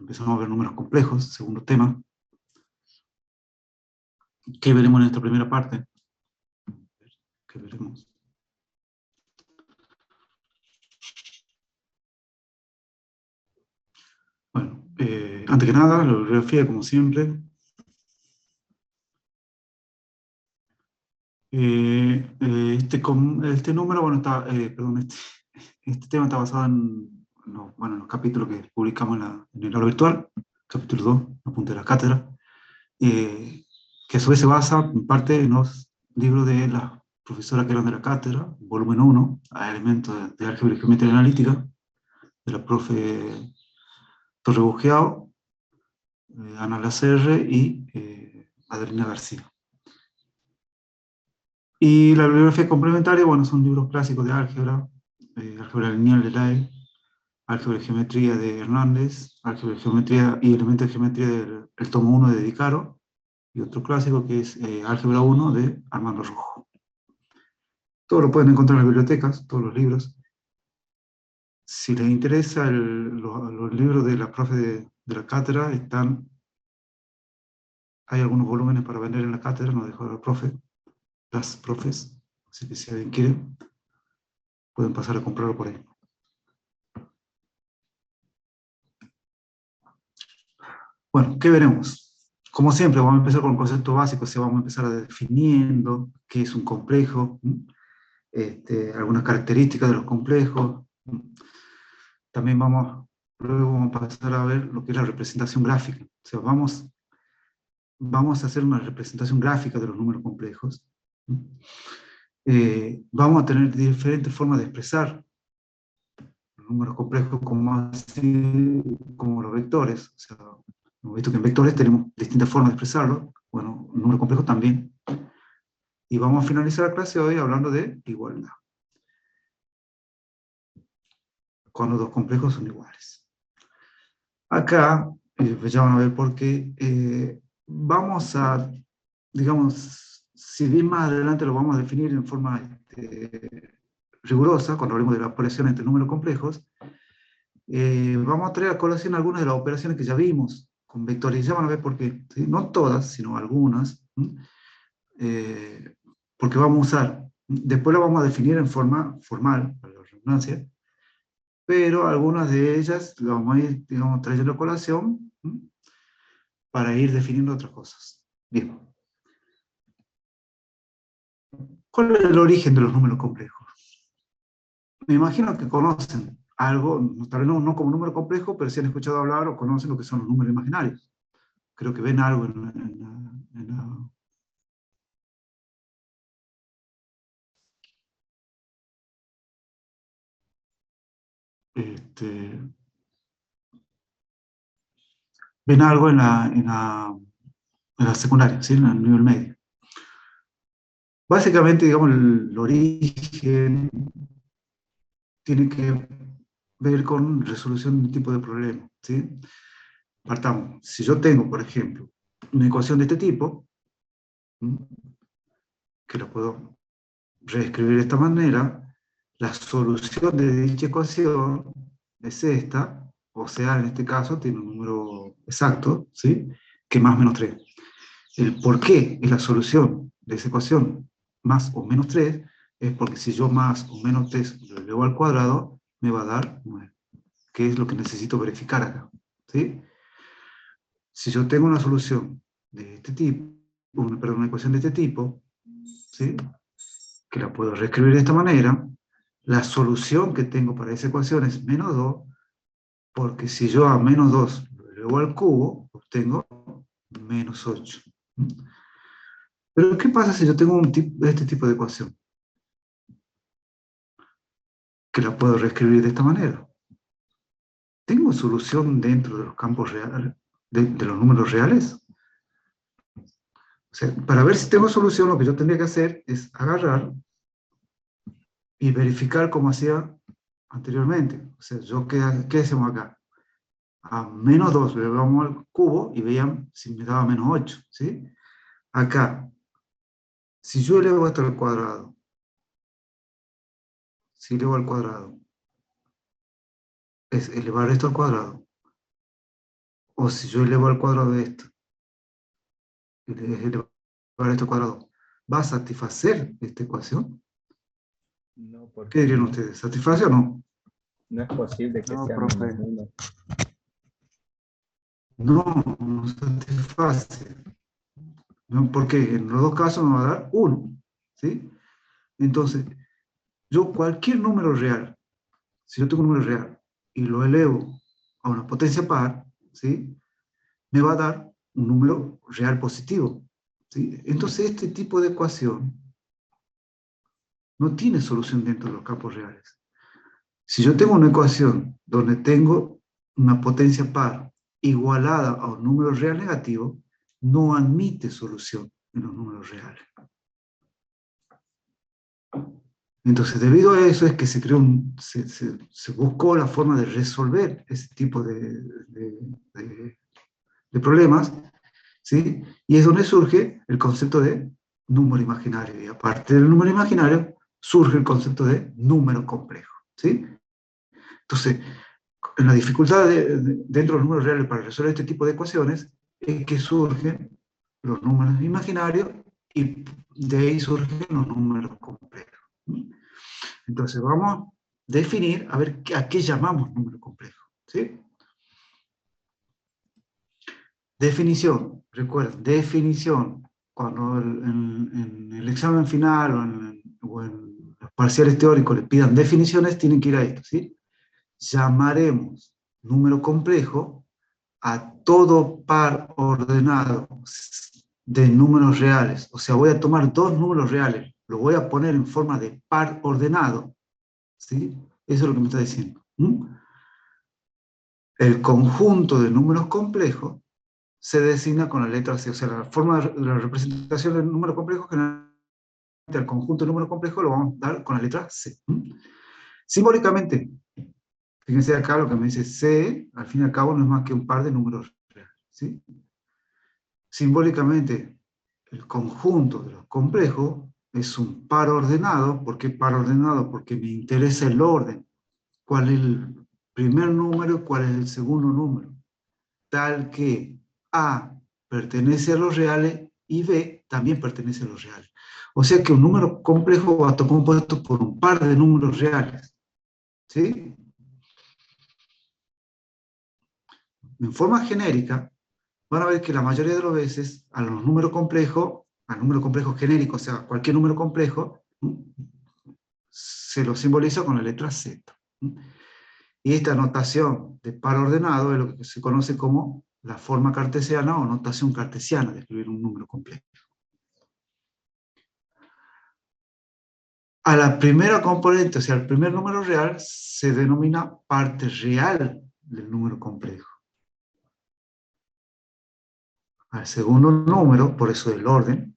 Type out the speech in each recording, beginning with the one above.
Empezamos a ver números complejos, segundo tema. ¿Qué veremos en esta primera parte? ¿Qué veremos? Bueno, antes que nada, la bibliografía, como siempre. Este número, bueno, este tema está basado en los capítulos que publicamos en el aula virtual, capítulo 2, apunte de la cátedra, que a su vez se basa en parte en los libros de las profesoras que eran de la cátedra, volumen 1, a elementos de álgebra y geometría analítica, de la profe Torrebujeado, Ana Lacerre y Adelina García. Y la bibliografía complementaria, bueno, son libros clásicos de álgebra, álgebra lineal de Ley, álgebra y geometría de Hernández, álgebra y geometría y elementos de geometría del tomo 1 de Di Caro, y otro clásico que es álgebra 1 de Armando Rojo. Todo lo pueden encontrar en las bibliotecas, todos los libros. Si les interesa los libros de la profe de la cátedra, hay algunos volúmenes para vender en la cátedra, nos dejó la profe, las profes, así que si alguien quiere, pueden pasar a comprarlo por ahí. Bueno, ¿qué veremos? Como siempre, vamos a empezar con conceptos básicos, vamos a empezar definiendo qué es un complejo, algunas características de los complejos. También luego vamos a pasar a ver lo que es la representación gráfica. O sea, vamos a hacer una representación gráfica de los números complejos. Vamos a tener diferentes formas de expresar los números complejos como los vectores. O sea, hemos visto que en vectores tenemos distintas formas de expresarlo. Bueno, un número complejo también. Y vamos a finalizar la clase hoy hablando de igualdad, cuando dos complejos son iguales. Acá, pues ya van a ver por qué, vamos a, digamos, si bien más adelante lo vamos a definir en forma rigurosa, cuando hablemos de la operación entre números complejos, vamos a traer a colación algunas de las operaciones que ya vimos con vectores, ya van a ver por qué, ¿sí? No todas, sino algunas, porque vamos a usar, después lo vamos a definir en forma formal, para la redundancia, pero algunas de ellas las vamos a ir, digamos, trayendo a colación para ir definiendo otras cosas. Bien. ¿Cuál es el origen de los números complejos? Me imagino que conocen algo, tal vez no como número complejo, pero sí han escuchado hablar o conocen lo que son los números imaginarios. Creo que ven algo este, ven algo en la secundaria, ¿sí? En el nivel medio. Básicamente, digamos, el origen tiene que ver con resolución de un tipo de problema, ¿sí? Partamos. Si yo tengo, por ejemplo, una ecuación de este tipo, que la puedo reescribir de esta manera, la solución de dicha ecuación es esta, o sea, en este caso tiene un número exacto, ¿sí? Que es más o menos 3. El por qué es la solución de esa ecuación más o menos 3 es porque si yo más o menos 3 lo elevo al cuadrado, me va a dar 9, que es lo que necesito verificar acá, ¿sí? Si yo tengo una solución de este tipo, una ecuación de este tipo, ¿sí? Que la puedo reescribir de esta manera, la solución que tengo para esa ecuación es menos 2, porque si yo a menos 2 lo elevo al cubo, obtengo menos 8. Pero ¿qué pasa si yo tengo este tipo de ecuación? Que la puedo reescribir de esta manera. ¿Tengo solución dentro de los campos reales, de los números reales? O sea, para ver si tengo solución, lo que yo tendría que hacer es agarrar y verificar como hacía anteriormente. O sea, ¿qué hacemos acá? A menos 2 le vamos al cubo y vean si me daba menos 8, ¿sí? Acá, si yo elevo esto al cuadrado, si elevo al cuadrado, es elevar esto al cuadrado, O si yo elevo al cuadrado de esto, y le elevo a esto al cuadrado, ¿va a satisfacer esta ecuación? No, ¿Qué porque dirían no, ustedes? ¿Satisface o no? no es posible que No, sea menos profe. 1. No, no satisface. ¿No? Porque en los dos casos me va a dar 1. ¿Sí? Entonces, yo cualquier número real, si yo tengo un número real y lo elevo a una potencia par, ¿sí? Me va a dar un número real positivo. ¿Sí? Entonces, este tipo de ecuación no tiene solución dentro de los campos reales. Si yo tengo una ecuación donde tengo una potencia par igualada a un número real negativo, no admite solución en los números reales. Entonces, debido a eso es que se, creó se buscó la forma de resolver ese tipo de problemas, ¿sí? Y es donde surge el concepto de número imaginario. Y aparte del número imaginario, surge el concepto de número complejo, ¿sí? Entonces, en la dificultad dentro de los números reales para resolver este tipo de ecuaciones es que surgen los números imaginarios y de ahí surgen los números complejos. Entonces vamos a definir, a ver a qué llamamos número complejo. ¿Sí? Definición, recuerden, definición. Cuando en el examen final o en los parciales teóricos le pidan definiciones, tienen que ir a esto. ¿Sí? Llamaremos número complejo a todo par ordenado de números reales. O sea, voy a tomar dos números reales, lo voy a poner en forma de par ordenado, ¿sí? Eso es lo que me está diciendo. El conjunto de números complejos se designa con la letra C. O sea, la forma de la representación del número complejo, generalmente el conjunto de números complejos lo vamos a dar con la letra C. Simbólicamente, fíjense acá lo que me dice C, al fin y al cabo no es más que un par de números reales. ¿Sí? Simbólicamente, el conjunto de los complejos es un par ordenado. ¿Por qué par ordenado? Porque me interesa el orden. ¿Cuál es el primer número y cuál es el segundo número? Tal que A pertenece a los reales y B también pertenece a los reales. O sea que un número complejo va a estar compuesto por un par de números reales. ¿Sí? En forma genérica, van a ver que la mayoría de las veces a los números complejos, al número complejo genérico, o sea, cualquier número complejo, se lo simboliza con la letra Z. Y esta notación de par ordenado es lo que se conoce como la forma cartesiana o notación cartesiana de escribir un número complejo. A la primera componente, o sea, el primer número real, se denomina parte real del número complejo. Al segundo número, por eso el orden,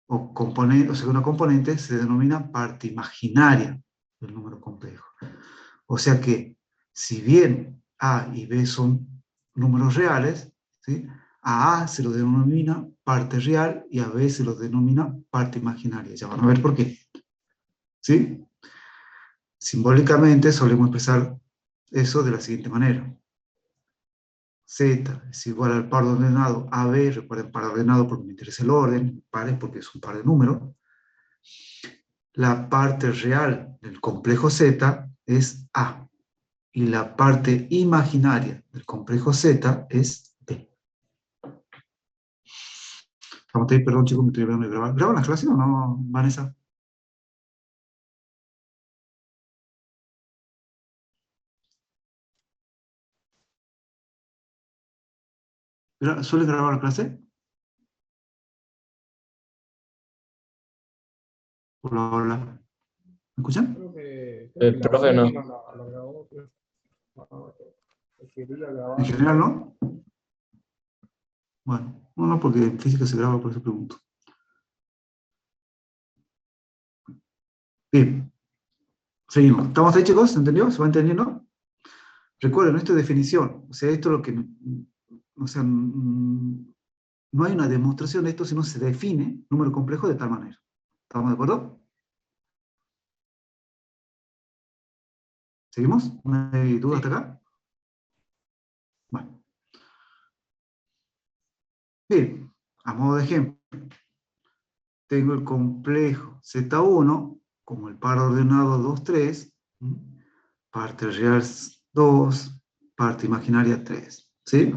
o segundo componente, se denomina parte imaginaria del número complejo. O sea que, si bien A y B son números reales, ¿sí? A se lo denomina parte real y a B se lo denomina parte imaginaria. Ya van a ver por qué. ¿Sí? Simbólicamente solemos expresar eso de la siguiente manera. Z es igual al par ordenado AB, recuerden par ordenado porque me interesa el orden, pares porque es un par de números. La parte real del complejo Z es A y la parte imaginaria del complejo Z es B. Vamos a ir, perdón chicos, me estoy olvidando de grabar. ¿Graban las clases o no, Vanessa? ¿Suelen grabar la clase? Hola, hola. ¿Me escuchan? El profe no. En general, ¿no? Bueno, no, porque en física se graba, por eso pregunto. Bien, seguimos. ¿Estamos ahí, chicos? ¿Entendió? ¿Se va entendiendo? Recuerden, esto es definición. O sea, esto es lo que... O sea, no hay una demostración de esto, sino se define número complejo de tal manera. ¿Estamos de acuerdo? ¿Seguimos? ¿No hay duda hasta acá? Bueno. Bien, a modo de ejemplo, tengo el complejo Z1 como el par ordenado 2, 3, parte real 2, parte imaginaria 3, ¿sí?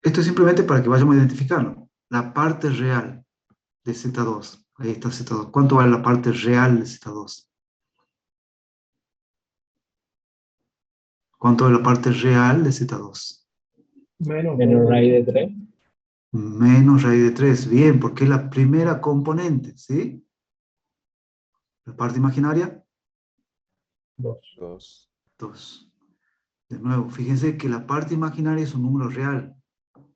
Esto es simplemente para que vayamos a identificarlo. La parte real de Z2, ahí está Z2. ¿Cuánto vale la parte real de Z2? ¿Cuánto vale la parte real de Z2? Menos raíz de 3. Menos raíz de 3, bien, porque es la primera componente, ¿sí? La parte imaginaria, 2. 2. De nuevo, fíjense que la parte imaginaria es un número real,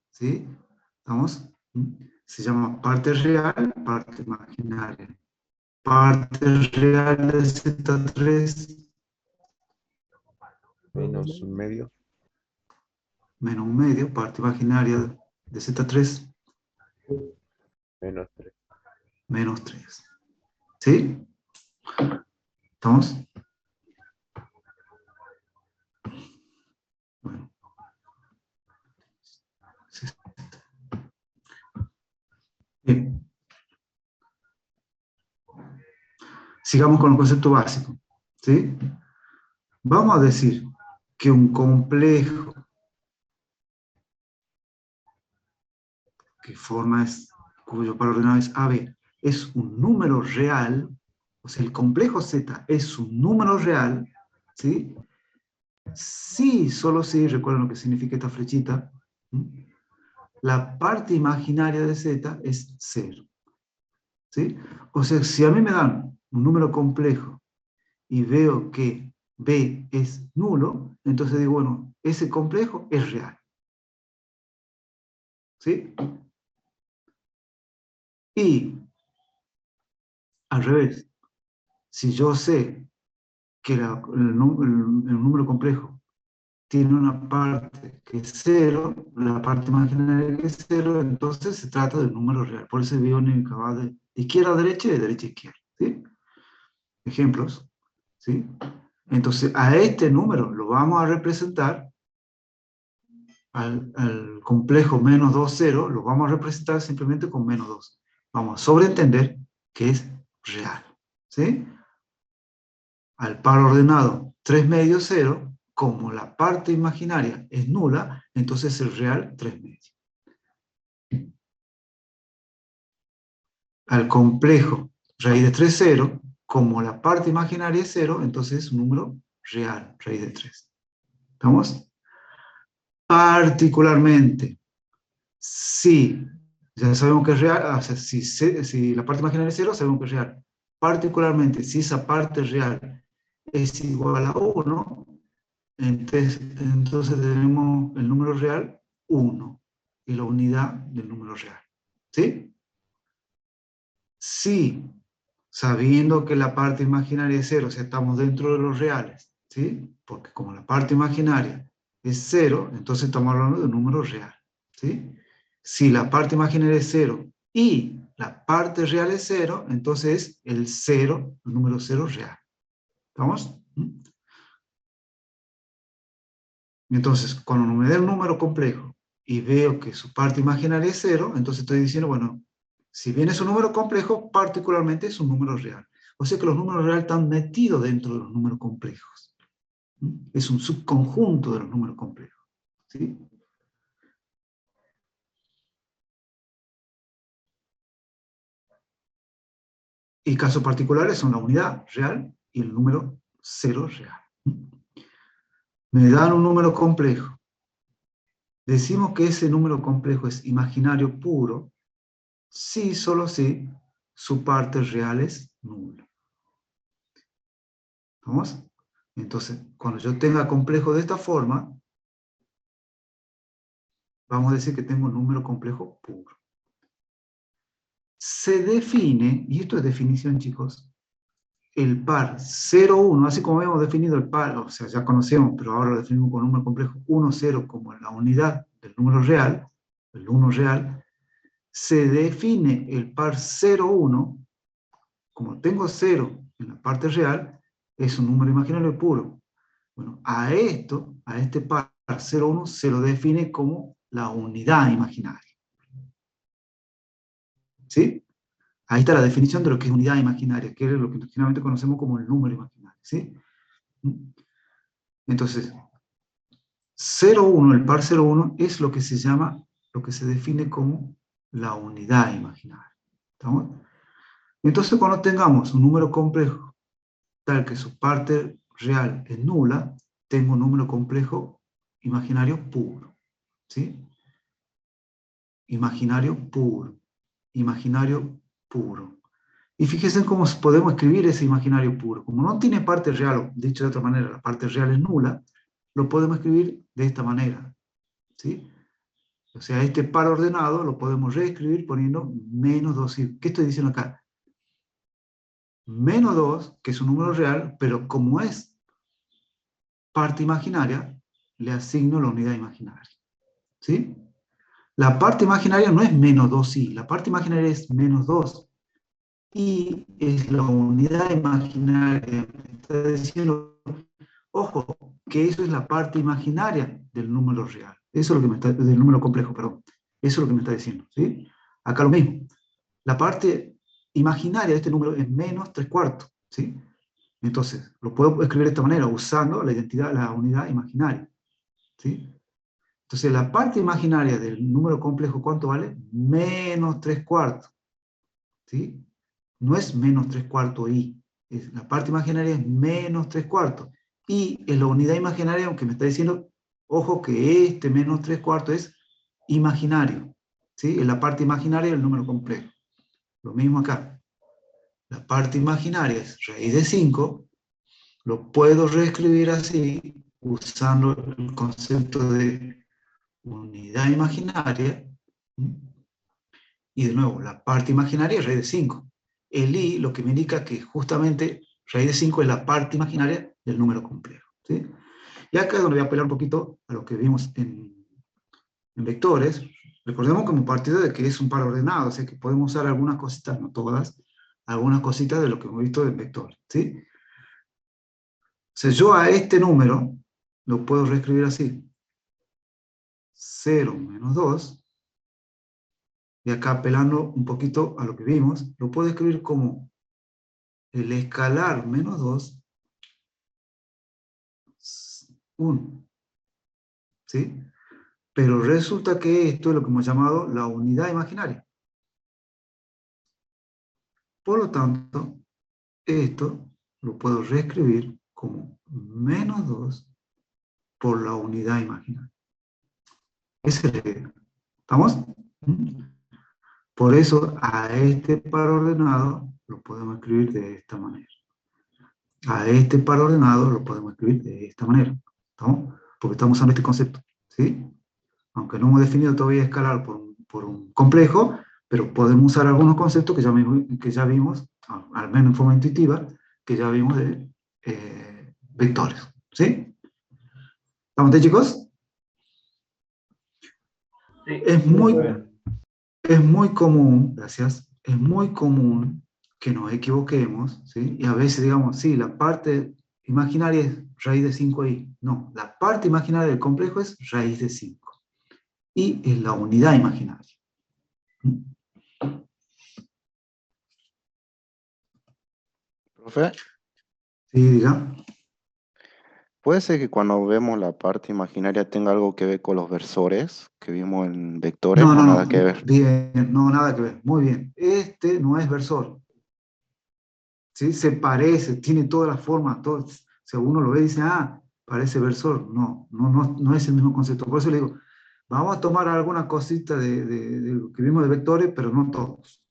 ¿sí? ¿Estamos? Se llama parte real, parte imaginaria. Parte real de Z3, Menos un medio. menos un medio, parte imaginaria de Z3, Menos 3. menos 3. ¿Sí? ¿Estamos? Bueno. Bien. Sigamos con el concepto básico, ¿sí? Vamos a decir que un complejo cuyo par ordenado es AB, es un número real, o sea, el complejo Z es un número real, ¿sí? Sí, solo si, recuerden lo que significa esta flechita, la parte imaginaria de Z es 0, ¿sí? O sea, si a mí me dan un número complejo y veo que B es nulo, entonces digo, bueno, ese complejo es real, ¿sí? Y al revés, si yo sé que el número complejo tiene una parte que es 0, la parte imaginaria que es 0, entonces se trata de un número real. Por eso biónica va de izquierda a derecha y de derecha a izquierda, ¿sí? Ejemplos, ¿sí? Entonces, a este número lo vamos a representar, al complejo menos 2, 0, lo vamos a representar simplemente con menos 2. Vamos a sobreentender que es real, ¿sí? Al par ordenado 3 medios 0, como la parte imaginaria es nula, entonces el real 3 medios. Al complejo raíz de 3, 0, como la parte imaginaria es 0, entonces es un número real, raíz de 3. ¿Estamos? Particularmente, si ya sabemos que es real, o sea, si la parte imaginaria es 0, sabemos que es real. Particularmente, si esa parte real es igual a 1, entonces tenemos el número real 1 y la unidad del número real. ¿Sí? Si, sabiendo que la parte imaginaria es 0, o sea, estamos dentro de los reales, ¿sí? Porque como la parte imaginaria es 0, entonces estamos hablando de un número real, ¿sí? Si la parte imaginaria es 0 y la parte real es 0, entonces el 0, el número 0 real. ¿Estamos? Entonces, cuando me da un número complejo y veo que su parte imaginaria es 0, entonces estoy diciendo, bueno, si bien es un número complejo, particularmente es un número real. O sea que los números reales están metidos dentro de los números complejos. Es un subconjunto de los números complejos. ¿Sí? Y casos particulares son la unidad real y el número 0 real. Me dan un número complejo. Decimos que ese número complejo es imaginario puro, si, solo si, su parte real es nula. ¿Vamos? Entonces, cuando yo tenga complejo de esta forma, vamos a decir que tengo un número complejo puro. Se define, y esto es definición, chicos, el par 0, 1, así como hemos definido el par, o sea, ya conocemos, pero ahora lo definimos con número complejo 1, 0 como la unidad del número real, el 1 real, se define el par 0, 1, como tengo 0 en la parte real, es un número imaginario puro. Bueno, a este par 0, 1 se lo define como la unidad imaginaria. ¿Sí? Ahí está la definición de lo que es unidad imaginaria, que es lo que generalmente conocemos como el número imaginario. ¿Sí? Entonces, 0,1, el par 0,1 es lo que se llama, lo que se define como la unidad imaginaria. ¿Estamos? Entonces, cuando tengamos un número complejo tal que su parte real es nula, tengo un número complejo imaginario puro. ¿Sí? Imaginario puro. Imaginario puro. Y fíjense cómo podemos escribir ese imaginario puro. Como no tiene parte real, o dicho de otra manera, la parte real es nula, lo podemos escribir de esta manera. ¿Sí? O sea, este par ordenado lo podemos reescribir poniendo menos 2. ¿Qué estoy diciendo acá? Menos 2, que es un número real, pero como es parte imaginaria, le asigno la unidad imaginaria. ¿Sí? La parte imaginaria no es menos 2i, la parte imaginaria es menos 2. Y es la unidad imaginaria. Me está diciendo, ojo, que eso es la parte imaginaria del número real. Eso es lo que me está, del número complejo, perdón. Eso es lo que me está diciendo, ¿sí? Acá lo mismo. La parte imaginaria de este número es menos 3/4, ¿sí? Entonces, lo puedo escribir de esta manera, usando la identidad, la unidad imaginaria, ¿sí? Entonces, la parte imaginaria del número complejo, ¿cuánto vale? Menos 3/4, ¿sí? No es menos 3/4 i. La parte imaginaria es menos 3/4. Y es la unidad imaginaria, aunque me está diciendo, ojo que este menos 3/4 es imaginario, ¿sí? Es la parte imaginaria del número complejo. Lo mismo acá. La parte imaginaria es raíz de 5, lo puedo reescribir así, usando el concepto de unidad imaginaria. Y de nuevo, la parte imaginaria es raíz de 5. El i lo que me indica que justamente raíz de 5 es la parte imaginaria del número complejo. ¿Sí? Y acá es donde voy a apelar un poquito a lo que vimos en vectores. Recordemos como partido de que es un par ordenado, o sea que podemos usar algunas cositas, no todas, algunas cositas de lo que hemos visto en vectores. ¿Sí? O sea, yo a este número lo puedo reescribir así. 0 menos 2. Y acá apelando un poquito a lo que vimos, lo puedo escribir como el escalar menos 2, 1. ¿Sí? Pero resulta que esto es lo que hemos llamado la unidad imaginaria. Por lo tanto, esto lo puedo reescribir como menos 2 por la unidad imaginaria. Esa es la idea. ¿Estamos? Por eso a este par ordenado lo podemos escribir de esta manera. A este par ordenado lo podemos escribir de esta manera. ¿Estamos? Porque estamos usando este concepto. ¿Sí? Aunque no hemos definido todavía escalar por un complejo, pero podemos usar algunos conceptos que ya vimos, al menos en forma intuitiva, que ya vimos de vectores. ¿Sí? ¿Estamos ahí, chicos? Sí, Es muy común, gracias, es muy común que nos equivoquemos, ¿sí? Y a veces digamos, sí, la parte imaginaria es raíz de 5i. No, la parte imaginaria del complejo es raíz de 5. Y es la unidad imaginaria. Profe, Sí, diga. ¿puede ser que cuando vemos la parte imaginaria tenga algo que ver con los versores que vimos en vectores No, o no, nada que no, ver? bien, no, nada que ver, muy bien. Este no es versor, ¿sí? Se parece, tiene todas las formas, todo, si uno lo ve y dice, ah, parece versor. No, no, no, no es el mismo concepto. Por eso le digo, vamos a tomar alguna cosita de lo que vimos de vectores, pero no todos.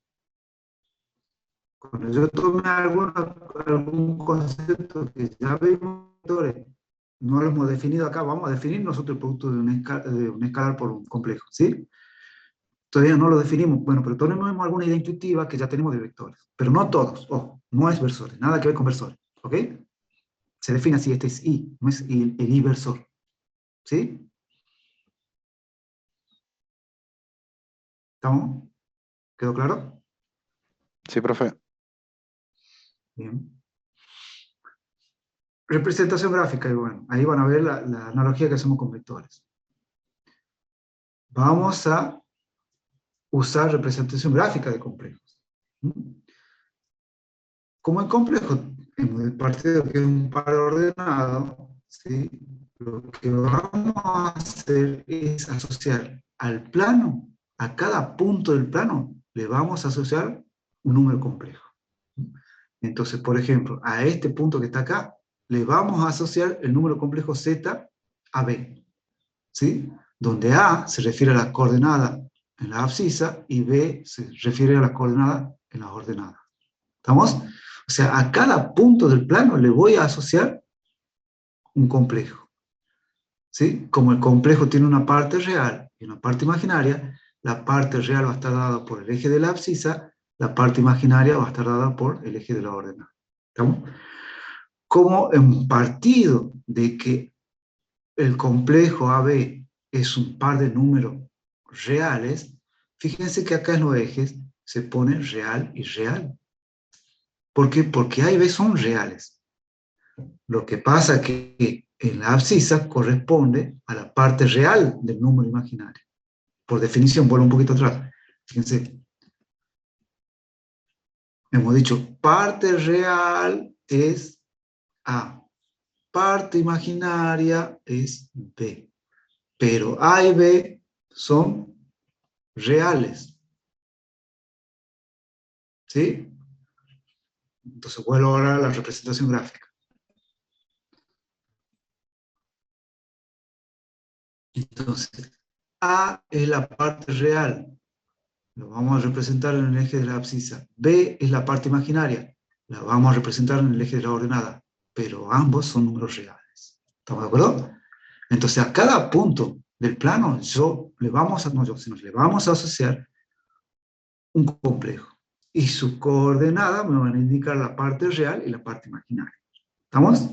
Cuando yo tome algún concepto que ya vimos de vectores, no lo hemos definido acá, vamos a definir nosotros el producto de un escalar por un complejo, ¿sí? Todavía no lo definimos, bueno, pero tenemos alguna idea intuitiva que ya tenemos de vectores, pero no todos, ojo, no es versores, nada que ver con versores, ¿ok? Se define así, este es I, no es el I versor, ¿sí? ¿Estamos? ¿Quedó claro? Sí, profe. Bien. Representación gráfica, y bueno, ahí van a ver la analogía que hacemos con vectores. vamos a usar representación gráfica de complejos. Como en complejo hemos partido que es un par ordenado, ¿sí? Lo que vamos a hacer es asociar al plano, a cada punto del plano, le vamos a asociar un número complejo. Entonces, por ejemplo, a este punto que está acá, le vamos a asociar el número complejo z a b, ¿sí? Donde a se refiere a la coordenada en la abscisa y b se refiere a la coordenada en las ordenadas. ¿Estamos? O sea, a cada punto del plano le voy a asociar un complejo. ¿Sí? Como el complejo tiene una parte real y una parte imaginaria, la parte real va a estar dada por el eje de la abscisa, la parte imaginaria va a estar dada por el eje de la ordenada. ¿Estamos? Como en partido de que el complejo AB es un par de números reales, fíjense que acá en los ejes se pone real y real. ¿Por qué? Porque A y B son reales. Lo que pasa es que en la abscisa corresponde a la parte real del número imaginario. Por definición, vuelvo un poquito atrás. Fíjense. Hemos dicho, parte real es A. Parte imaginaria es B. Pero A y B son reales. ¿Sí? Entonces vuelvo ahora a la representación gráfica. Entonces, A es la parte real. Lo vamos a representar en el eje de la abscisa. B es la parte imaginaria. La vamos a representar en el eje de la ordenada. Pero ambos son números reales. ¿Estamos de acuerdo? Entonces, a cada punto del plano, le vamos a asociar un complejo. Y sus coordenadas me van a indicar la parte real y la parte imaginaria. ¿Estamos?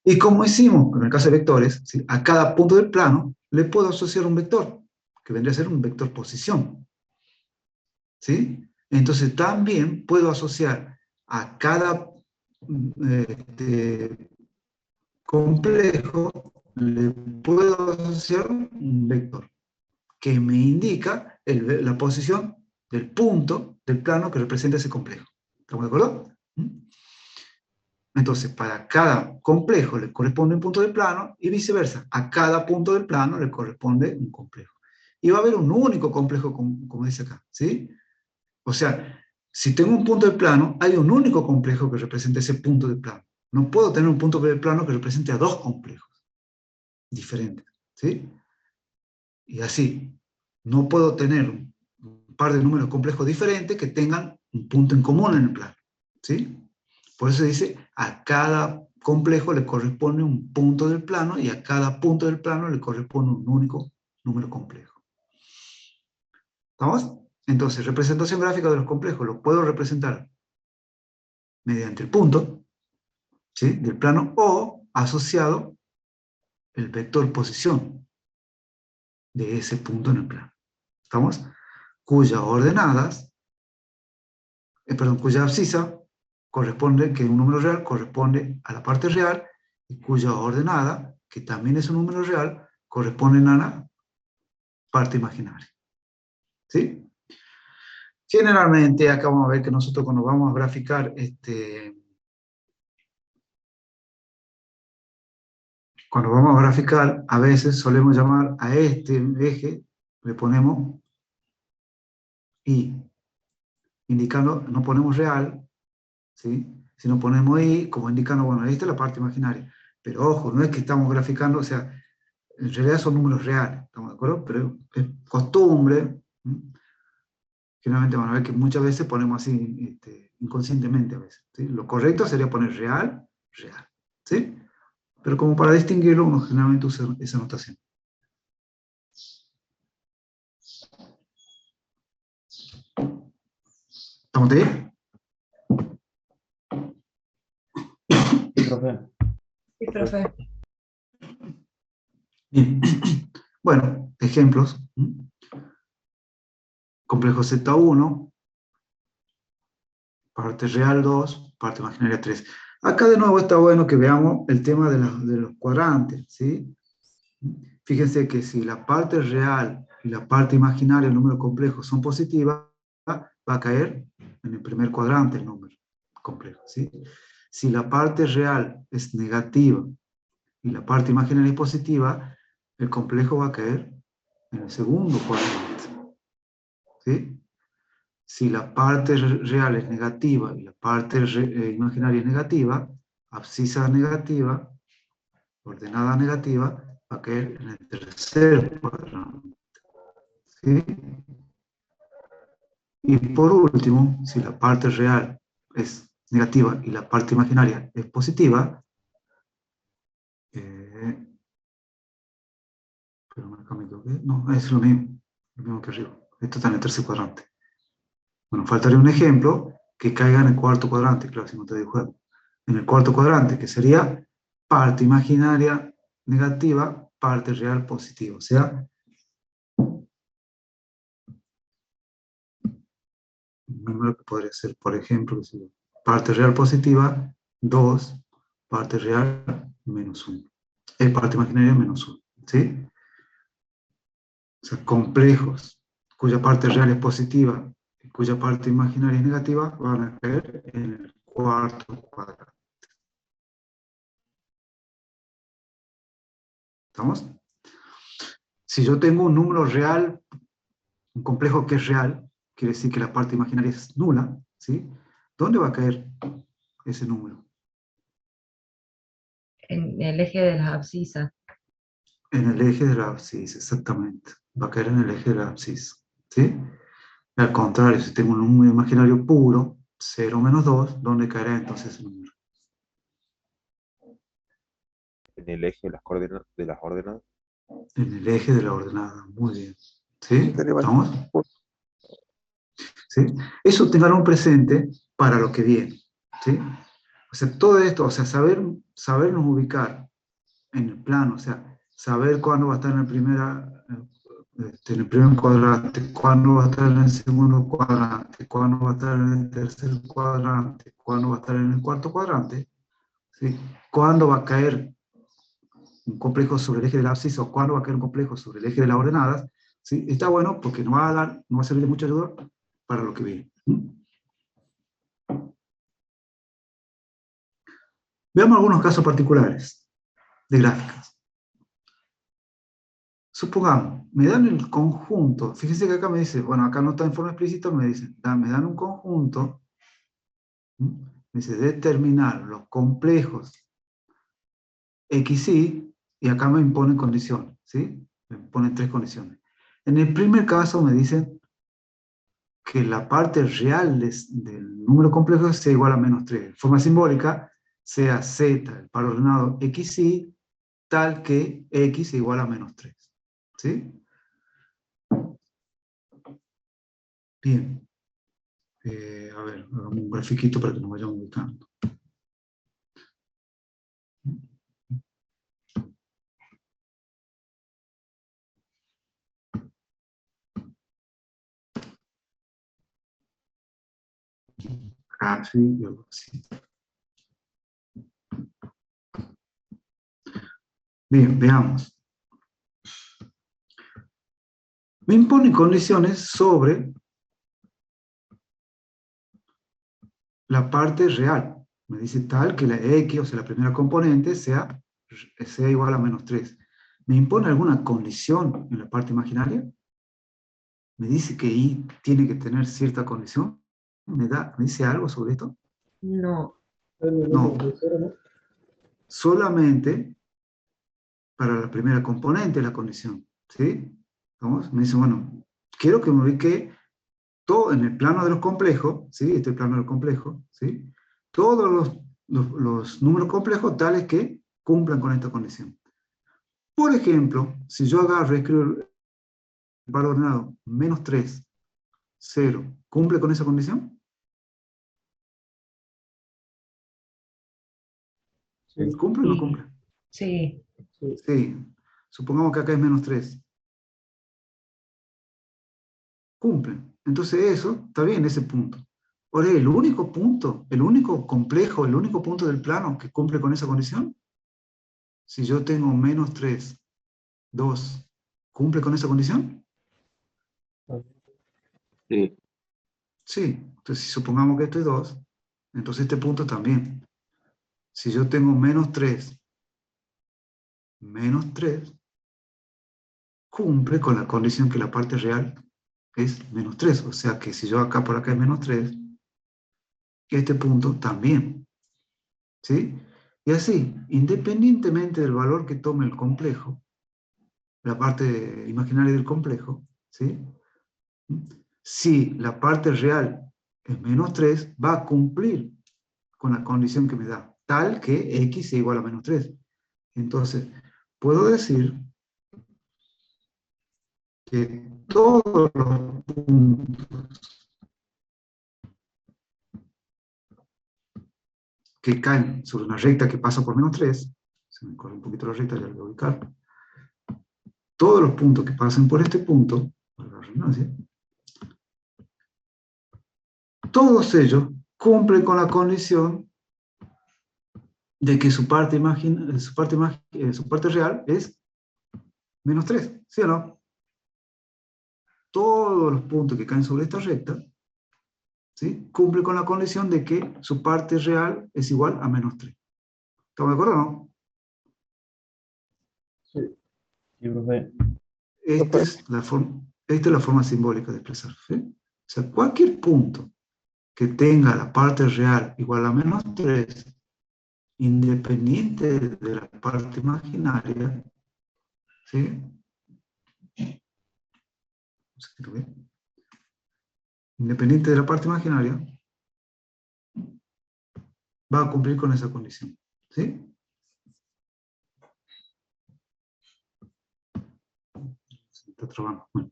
Y como hicimos en el caso de vectores, ¿sí? A cada punto del plano le puedo asociar un vector, que vendría a ser un vector posición. ¿Sí? Entonces también puedo asociar a cada complejo, le puedo asociar un vector que me indica la posición del punto del plano que representa ese complejo. ¿Estamos de acuerdo? Entonces, para cada complejo le corresponde un punto del plano y viceversa. A cada punto del plano le corresponde un complejo. Y va a haber un único complejo, como dice acá, ¿sí? O sea, si tengo un punto del plano, hay un único complejo que represente ese punto del plano. No puedo tener un punto del plano que represente a dos complejos diferentes, ¿sí? Y así, no puedo tener un par de números complejos diferentes que tengan un punto en común en el plano, ¿sí? Por eso se dice, a cada complejo le corresponde un punto del plano y a cada punto del plano le corresponde un único número complejo. ¿Estamos? Entonces, representación gráfica de los complejos lo puedo representar mediante el punto, ¿sí? Del plano o asociado el vector posición de ese punto en el plano. ¿Estamos? Cuyas ordenadas, cuya abscisa corresponde, que un número real corresponde a la parte real, y cuya ordenada, que también es un número real, corresponden a la parte imaginaria. ¿Sí? Generalmente, acá vamos a ver que nosotros cuando vamos a graficar a veces solemos llamar a este eje, le ponemos I, indicando, no ponemos real, ¿sí? Si no ponemos I, como indicando, bueno, esta es la parte imaginaria. Pero ojo, no es que estamos graficando, o sea, en realidad son números reales, ¿estamos de acuerdo? Pero es costumbre. Generalmente van a ver que muchas veces ponemos así, inconscientemente a veces. ¿Sí? Lo correcto sería poner real, real. ¿Sí? Pero como para distinguirlo, uno generalmente usa esa notación. ¿Estamos de ahí? Sí, profe. Sí, profe. Bien. Bueno, ejemplos. Complejo Z1, parte real 2, parte imaginaria 3. Acá de nuevo está bueno que veamos el tema de los cuadrantes, ¿sí? fíjense que si la parte real y la parte imaginaria del número complejo son positivas, va a caer en el primer cuadrante el número complejo, ¿sí? Si la parte real es negativa y la parte imaginaria es positiva, el complejo va a caer en el segundo cuadrante, ¿sí? Si la parte real es negativa y la parte imaginaria es negativa, abscisa negativa, ordenada negativa, va a caer en el tercer cuadrante, ¿sí? Y por último, si la parte real es negativa y la parte imaginaria es positiva, pero acá me equivoqué, no, es lo mismo que arriba. Esto está en el tercer cuadrante. Bueno, faltaría un ejemplo que caiga en el cuarto cuadrante, claro, si no te dibujo. En el cuarto cuadrante, que sería parte imaginaria negativa, parte real positiva. O sea, un número que podría ser, por ejemplo, parte real positiva, 2, parte real menos 1. Parte imaginaria menos 1. ¿Sí? O sea, complejos cuya parte real es positiva y cuya parte imaginaria es negativa van a caer en el cuarto cuadrante. ¿Estamos? Si yo tengo un número real, un complejo que es real, quiere decir que la parte imaginaria es nula, ¿sí? ¿Dónde va a caer ese número? En el eje de las abscisas. En el eje de la abscisa, exactamente. Va a caer en el eje de la abscisa, ¿sí? Al contrario, si tengo un número imaginario puro, 0 menos 2, ¿dónde caerá entonces ese número? En el eje de las coordenadas, En el eje de la ordenada, muy bien. ¿Sí? Sería ¿Estamos? ¿Sí? Eso tenganlo presente para lo que viene. ¿Sí? O sea, todo esto, o sea, sabernos ubicar en el plano, o sea, saber cuándo va a estar en en el primer cuadrante, cuándo va a estar en el segundo cuadrante, cuándo va a estar en el tercer cuadrante, cuándo va a estar en el cuarto cuadrante, ¿sí? Cuándo va a caer un complejo sobre el eje de la abscisa o cuándo va a caer un complejo sobre el eje de las ordenadas, ¿sí? Está bueno porque nos va a servir de mucha ayuda para lo que viene. Veamos algunos casos particulares de gráficas. Supongamos, me dan el conjunto, fíjense que acá me dice, bueno, acá no está en forma explícita, me dicen, me dan un conjunto, me dice determinar los complejos XY, y acá me imponen condiciones, ¿sí? Me ponen 3 condiciones. En el primer caso me dicen que la parte real del número complejo sea igual a menos 3. De forma simbólica, sea Z, el par ordenado XY, tal que X es igual a menos 3. ¿Sí? Bien. A ver, hagamos un grafiquito para que nos vayamos ubicando. Así y algo así. Bien, veamos. Me imponen condiciones sobre la parte real. Me dice tal que la X, o sea, la primera componente, sea igual a menos 3. ¿Me impone alguna condición en la parte imaginaria? ¿Me dice que Y tiene que tener cierta condición? ¿Me dice algo sobre esto? No. No. Solamente para la primera componente la condición. ¿Sí? ¿Vamos? Me dice, bueno, quiero que me ubique todo en el plano de los complejos, ¿sí? Este es el plano del complejo, ¿sí? Todos los números complejos tales que cumplan con esta condición. Por ejemplo, si yo agarro y escribo el par ordenado menos 3, 0, ¿cumple con esa condición? sí. ¿Cumple o no cumple? Sí. Sí. Supongamos que acá es menos 3. Cumple. Entonces eso, está bien, ese punto. Ahora, el único punto, el único complejo, el único punto del plano que cumple con esa condición, si yo tengo menos 3 2, ¿cumple con esa condición? Sí. Sí, entonces si supongamos que esto es 2, entonces este punto también. Si yo tengo menos 3, cumple con la condición que la parte real es menos 3. O sea que si yo acá por acá es menos 3, este punto también. ¿Sí? Y así, independientemente del valor que tome el complejo, la parte imaginaria del complejo, ¿sí? Si la parte real es menos 3, va a cumplir con la condición que me da, tal que x sea igual a menos 3. Entonces, puedo decir que todos los puntos que caen sobre una recta que pasa por menos 3, se me corre un poquito la recta, ya lo voy a ubicar, todos los puntos que pasen por este punto, por la redundancia, todos ellos cumplen con la condición de que su parte real es menos 3, ¿sí o no? Todos los puntos que caen sobre esta recta, ¿sí?, cumplen con la condición de que su parte real es igual a menos 3. ¿Estamos de acuerdo o no? Sí, profe. Esta es la forma simbólica de expresar, ¿sí? O sea, cualquier punto que tenga la parte real igual a menos 3, independiente de la parte imaginaria, ¿sí? Independiente de la parte imaginaria, va a cumplir con esa condición, ¿sí? Se está trabando. Bueno.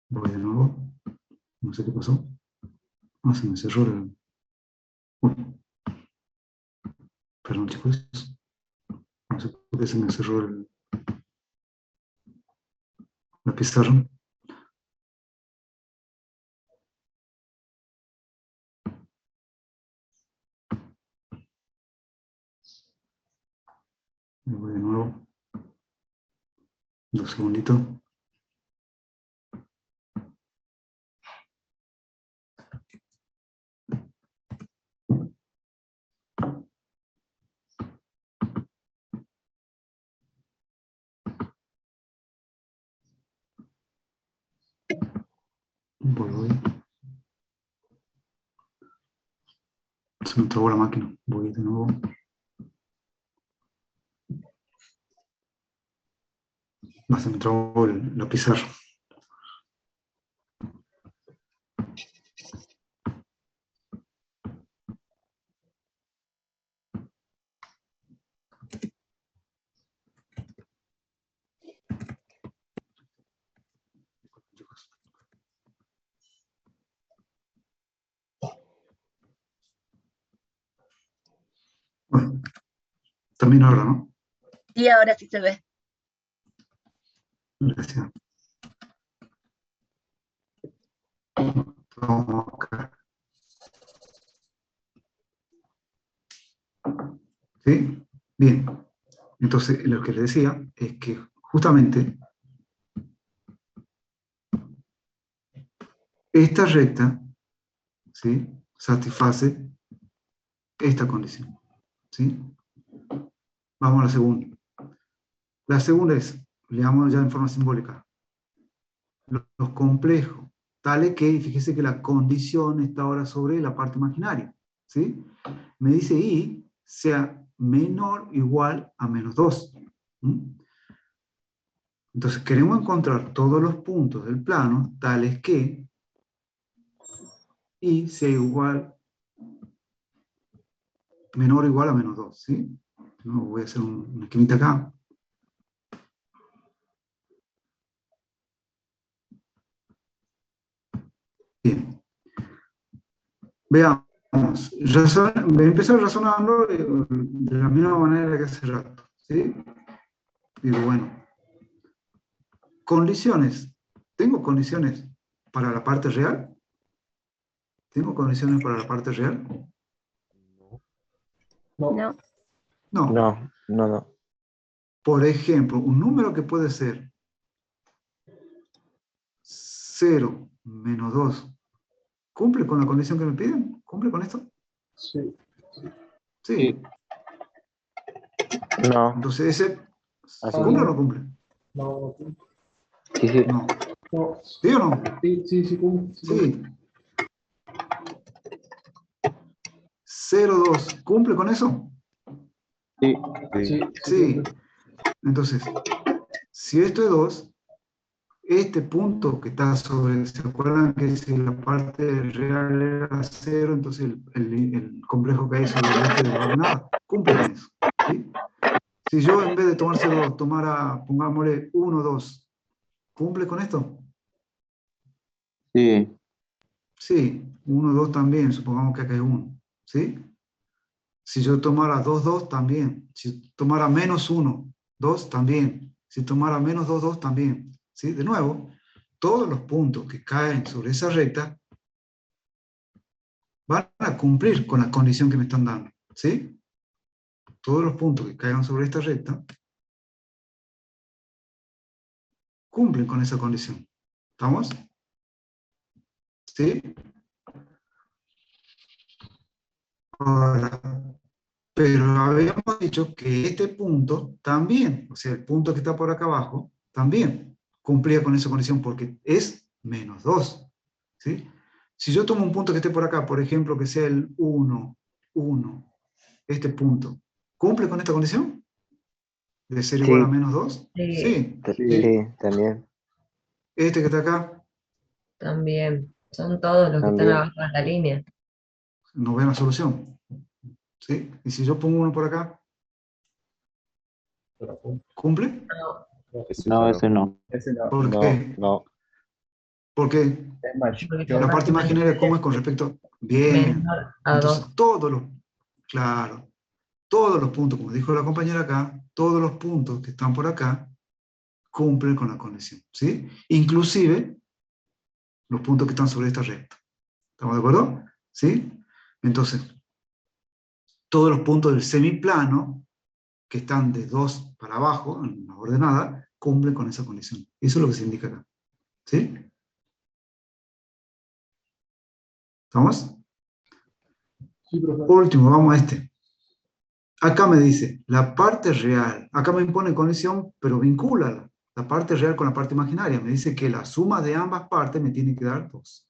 Voy de nuevo. No sé qué pasó. Ah, se me cerró el... Uy. Perdón, chicos. No sé por qué se me cerró la pizarra. Me voy de nuevo. 2 segunditos. Voy. Se me trabó la máquina. Voy de nuevo. Se me trabó la pizarra. Bueno, termino ahora, ¿no? Y ahora sí se ve. Gracias. Vamos acá. ¿Sí? Bien. Entonces, lo que les decía es que justamente esta recta, ¿sí?, satisface esta condición, ¿sí? Vamos a la segunda. La segunda es, leamos ya en forma simbólica, los complejos, tales que, fíjese que la condición está ahora sobre la parte imaginaria, ¿sí? Me dice I sea menor o igual a menos 2. Entonces queremos encontrar todos los puntos del plano tales que I sea igual, menor o igual a menos 2, ¿sí? No, voy a hacer una esquemita acá. Bien. Veamos. Voy a empezar razonando de la misma manera que hace rato, ¿sí? Digo, bueno, condiciones. ¿Tengo condiciones para la parte real? ¿Tengo condiciones para la parte real? No. No. No. No. No, no, no. Por ejemplo, un número que puede ser 0 menos 2, ¿cumple con la condición que me piden? ¿Cumple con esto? Sí. Sí. No. Entonces, ¿ese Así cumple o no. no cumple? No, Sí, sí. No. no. ¿Sí o no? Sí, cumple. Sí. 0, 2, ¿cumple con eso? Sí. Sí, Sí. cumple. Entonces, si esto es 2, este punto que está sobre, ¿se acuerdan que si la parte real era 0, entonces el complejo que hay sobre el eje de la ordenada cumple con eso? ¿Sí? Si yo en vez de tomar 0, 2, tomara, pongámosle 1, 2, ¿cumple con esto? Sí. Sí, 1, 2 también, supongamos que acá hay 1, ¿sí? Si yo tomara 2, 2 también. Si tomara menos 1, 2 también. Si tomara menos 2, 2 también. ¿Sí? De nuevo, todos los puntos que caen sobre esa recta van a cumplir con la condición que me están dando. ¿Sí? Todos los puntos que caigan sobre esta recta cumplen con esa condición. ¿Estamos? ¿Sí? Ahora, pero habíamos dicho que este punto también, o sea, el punto que está por acá abajo, también cumplía con esa condición porque es menos 2. ¿Sí? Si yo tomo un punto que esté por acá, por ejemplo, que sea el 1, 1, este punto, ¿cumple con esta condición? ¿De ser igual a Sí. menos 2? Sí, Sí. Sí, también. Este que está acá, también. Son todos los que están También. abajo de la línea. no ve la solución. ¿Sí? Y si yo pongo uno por acá, Pero cumple. ¿cumple? No, Ese No, ya ese no. Ese no. ¿Por No, qué? no. Porque Es más, porque yo la la parte parte imaginaria, ¿cómo es con es respecto? Bien. menor a Entonces, 2. todos los, claro, todos los puntos, como dijo la compañera acá, todos los puntos que están por acá cumplen con la condición, ¿sí? Inclusive los puntos que están sobre esta recta. ¿Estamos de acuerdo? ¿Sí? Entonces, todos los puntos del semiplano que están de 2 para abajo, en la ordenada, cumplen con esa condición. Eso es lo que se indica acá. ¿Sí? ¿Estamos? sí, profe. Por último, vamos a este. Acá me dice, la parte real, acá me impone condición, pero vincula la parte real con la parte imaginaria. Me dice que la suma de ambas partes me tiene que dar 2.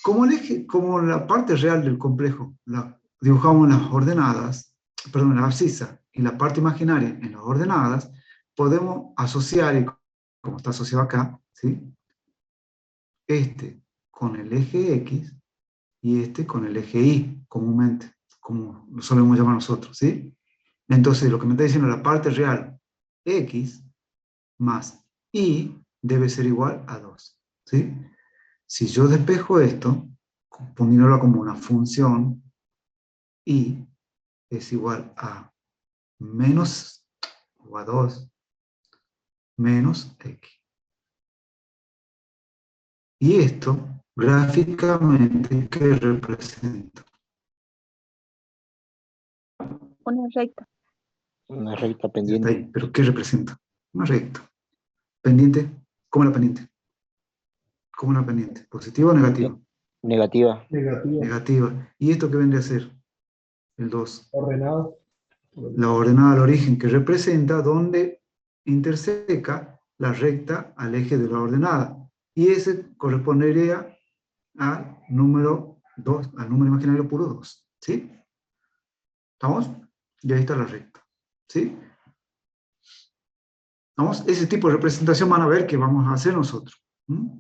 Como el eje, como la parte real del complejo la dibujamos en las ordenadas, perdón, en la abscisa y la parte imaginaria en las ordenadas, podemos asociar, y como está asociado acá, ¿sí? Este con el eje X y este con el eje Y, comúnmente, como lo solemos llamar nosotros, ¿sí? Entonces, lo que me está diciendo la parte real, X más Y debe ser igual a 2, ¿sí? Si yo despejo esto, poniéndolo como una función, Y es igual a menos, o a 2, menos X. Y esto, gráficamente, ¿qué representa? Una recta. Una recta Ya está pendiente. ahí, pero ¿qué representa? Una recta. Pendiente, ¿cómo la pendiente? ¿Cómo la pendiente? ¿Positiva o negativa? Negativa. Negativo. Negativa. ¿Y esto qué vendría a ser? El 2. Ordenado. La ordenada al origen, que representa donde interseca la recta al eje de la ordenada. Y ese correspondería al número 2, al número imaginario puro 2. ¿Sí? ¿Estamos? Y ahí está la recta. ¿Sí? ¿Estamos? Ese tipo de representación van a ver que vamos a hacer nosotros.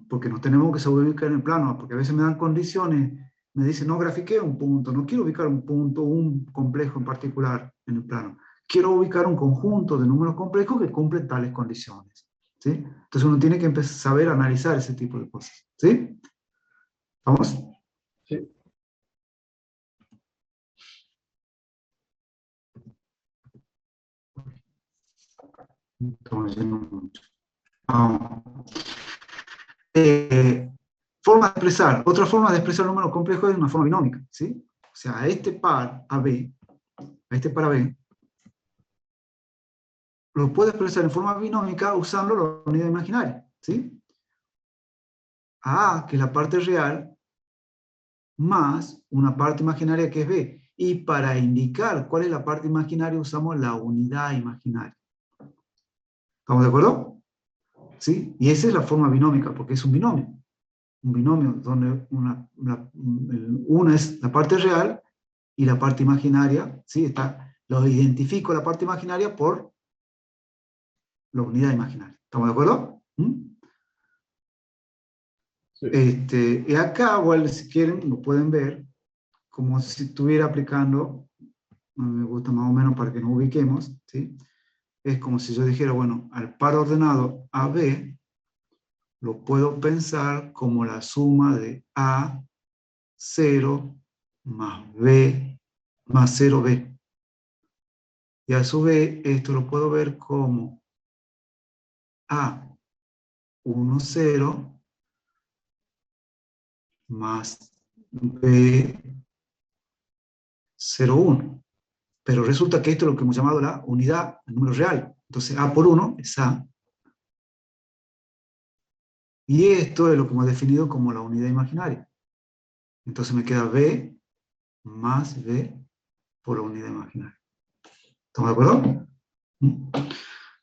Porque nos tenemos que saber ubicar en el plano, porque a veces me dan condiciones, me dicen, no grafiqué un punto, no quiero ubicar un punto, un complejo en particular en el plano. Quiero ubicar un conjunto de números complejos que cumplen tales condiciones. ¿Sí? Entonces uno tiene que empezar a saber analizar ese tipo de cosas. ¿Sí? ¿Vamos? Sí. Estamos yendo mucho. Vamos. Forma de expresar. Otra forma de expresar el número complejo es una forma binómica, ¿sí? O sea, a este par AB, lo puedo expresar en forma binómica usando la unidad imaginaria, ¿sí? A, que es la parte real, más una parte imaginaria que es B. Y para indicar cuál es la parte imaginaria usamos la unidad imaginaria. ¿Estamos de acuerdo? ¿Sí? Y esa es la forma binómica, porque es un binomio. Un binomio donde una es la parte real y la parte imaginaria, ¿sí? Lo identifico la parte imaginaria por la unidad imaginaria. ¿Estamos de acuerdo? Sí. Y acá, igual, si quieren, lo pueden ver como si estuviera aplicando, me gusta más o menos para que nos ubiquemos, ¿sí? Es como si yo dijera, bueno, al par ordenado AB, lo puedo pensar como la suma de A0 más B más 0B. Y a su vez, esto lo puedo ver como A10 más B01. Pero resulta que esto es lo que hemos llamado la unidad, el número real. Entonces A por 1 es A. Y esto es lo que hemos definido como la unidad imaginaria. Entonces me queda B más B por la unidad imaginaria. ¿Estamos de acuerdo?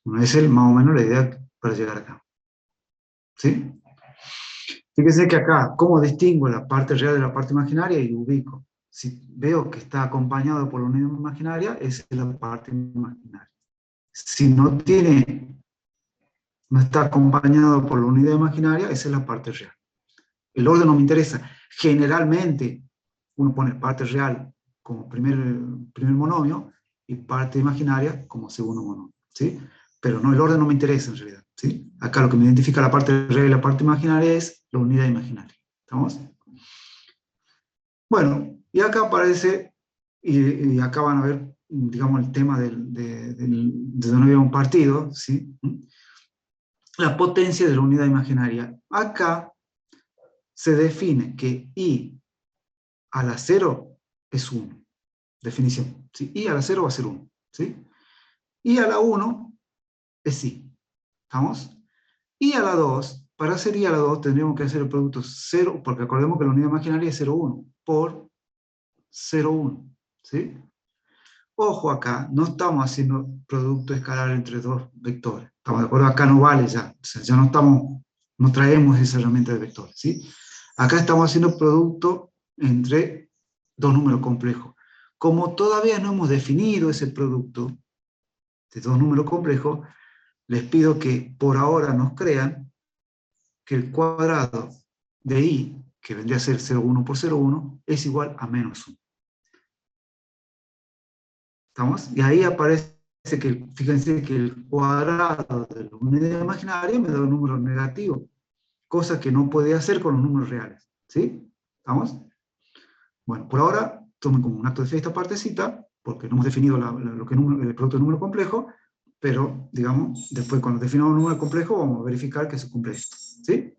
Bueno, esa es más o menos la idea para llegar acá. ¿Sí? Fíjense que acá, ¿cómo distingo la parte real de la parte imaginaria? Y ubico. Si veo que está acompañado por la unidad imaginaria, esa es la parte imaginaria. Si no está acompañado por la unidad imaginaria, esa es la parte real. El orden no me interesa. Generalmente, uno pone parte real como primer monomio y parte imaginaria como segundo monomio, ¿sí? Pero no, el orden no me interesa en realidad, ¿sí? Acá lo que me identifica la parte real y la parte imaginaria es la unidad imaginaria. ¿Estamos? Bueno, y acá aparece, y acá van a ver, digamos, el tema de donde había un partido, ¿sí? La potencia de la unidad imaginaria. Acá se define que I a la 0 es 1. Definición. ¿Sí? I a la 0 va a ser 1. ¿Sí? I a la 1 es I. ¿Estamos? I a la 2, para hacer I a la 2 tendríamos que hacer el producto 0, porque acordemos que la unidad imaginaria es 0, 1, por 0, 1. ¿Sí? Ojo acá, no estamos haciendo producto escalar entre dos vectores. ¿Estamos de acuerdo? Acá no vale ya. O sea, ya no traemos esa herramienta de vectores. ¿Sí? Acá estamos haciendo producto entre dos números complejos. Como todavía no hemos definido ese producto de dos números complejos, les pido que por ahora nos crean que el cuadrado de I, que vendría a ser 0,1 por 0,1, es igual a menos 1. ¿Estamos? Y ahí aparece que, fíjense que el cuadrado de la unidad imaginaria me da un número negativo, cosa que no podía hacer con los números reales. ¿Sí? ¿Estamos? Bueno, por ahora, tomen como un acto de fe esta partecita, porque no hemos definido lo que el producto de número complejo, pero, digamos, después cuando definamos un número complejo, vamos a verificar que se cumple esto. ¿Sí?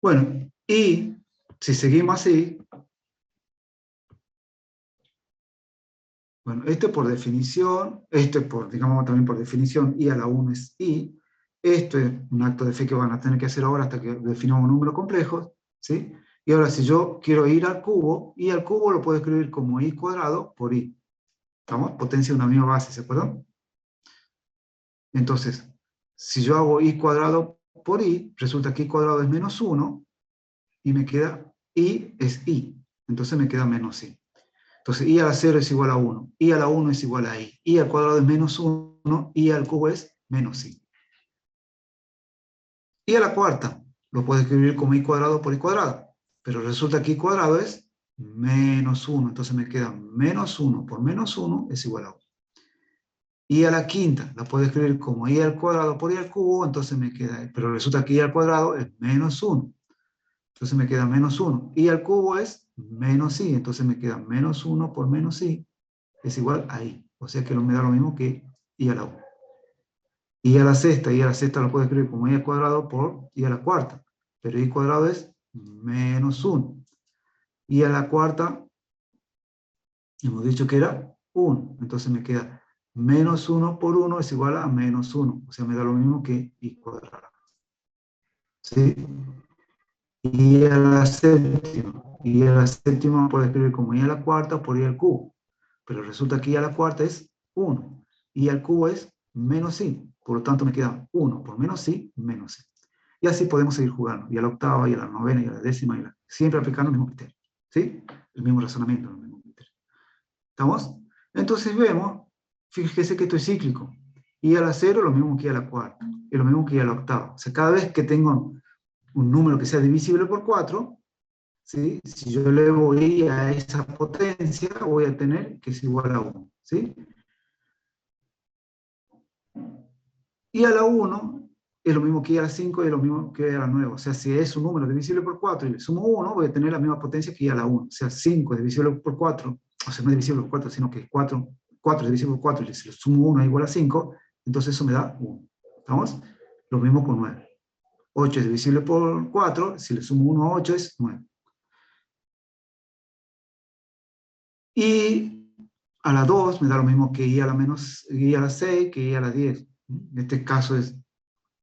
Bueno, y si seguimos así, bueno, este por definición, este por, digamos, también por definición, I a la 1 es I, esto es un acto de fe que van a tener que hacer ahora hasta que definamos números complejos, ¿sí? Y ahora si yo quiero ir al cubo, I al cubo lo puedo escribir como I cuadrado por I. ¿Estamos? Potencia de una misma base, ¿se acuerdan? Entonces, si yo hago I cuadrado por I, resulta que I cuadrado es menos 1, y me queda I es I. Entonces me queda menos I. Entonces, I a la 0 es igual a 1, I a la 1 es igual a I, I al cuadrado es menos 1, I al cubo es menos I. I a la cuarta, lo puedo escribir como I cuadrado por I cuadrado, pero resulta que I cuadrado es menos 1, entonces me queda menos 1 por menos 1 es igual a 1. I a la quinta, la puedo escribir como I al cuadrado por I al cubo, entonces me queda, pero resulta que I al cuadrado es menos 1. Entonces me queda menos 1. I al cubo es menos I, entonces me queda menos 1 por menos I es igual a I. O sea que me da lo mismo que I a la 1. I a la sexta lo puedo escribir como I al cuadrado por I a la cuarta. Pero I cuadrado es menos 1. y a la cuarta hemos dicho que era 1. Entonces me queda menos 1 por 1 es igual a menos 1. O sea, me da lo mismo que i cuadrado. ¿Sí? Y a la séptima puedo escribir como i a la cuarta por i al cubo. Pero resulta que i a la cuarta es 1. I al cubo es menos i. Por lo tanto me queda 1 por menos i, menos i. Y así podemos seguir jugando. Y a la octava, y a la novena, y a la décima, siempre aplicando el mismo criterio. ¿Sí? El mismo razonamiento, el mismo criterio. ¿Estamos? Entonces vemos, fíjese que esto es cíclico. I a la 0 lo mismo que i a la cuarta. Es lo mismo que i a la octava. O sea, cada vez que tengo un número que sea divisible por 4, ¿sí? Si yo le voy a esa potencia, voy a tener que es igual a 1. ¿Sí? Y a la 1 es lo mismo que i a la 5 y es lo mismo que i a la 9. O sea, si es un número divisible por 4 y le sumo 1, voy a tener la misma potencia que i a la 1. O sea, 5 es divisible por 4, o sea, no es divisible por 4, sino que es 4 es divisible por 4 y si le sumo 1 es igual a 5, entonces eso me da 1. ¿Estamos? Lo mismo con 9. 8 es divisible por 4, si le sumo 1 a 8 es 9. Y a la 2 me da lo mismo que i a la 6, que i a la 10. En este caso es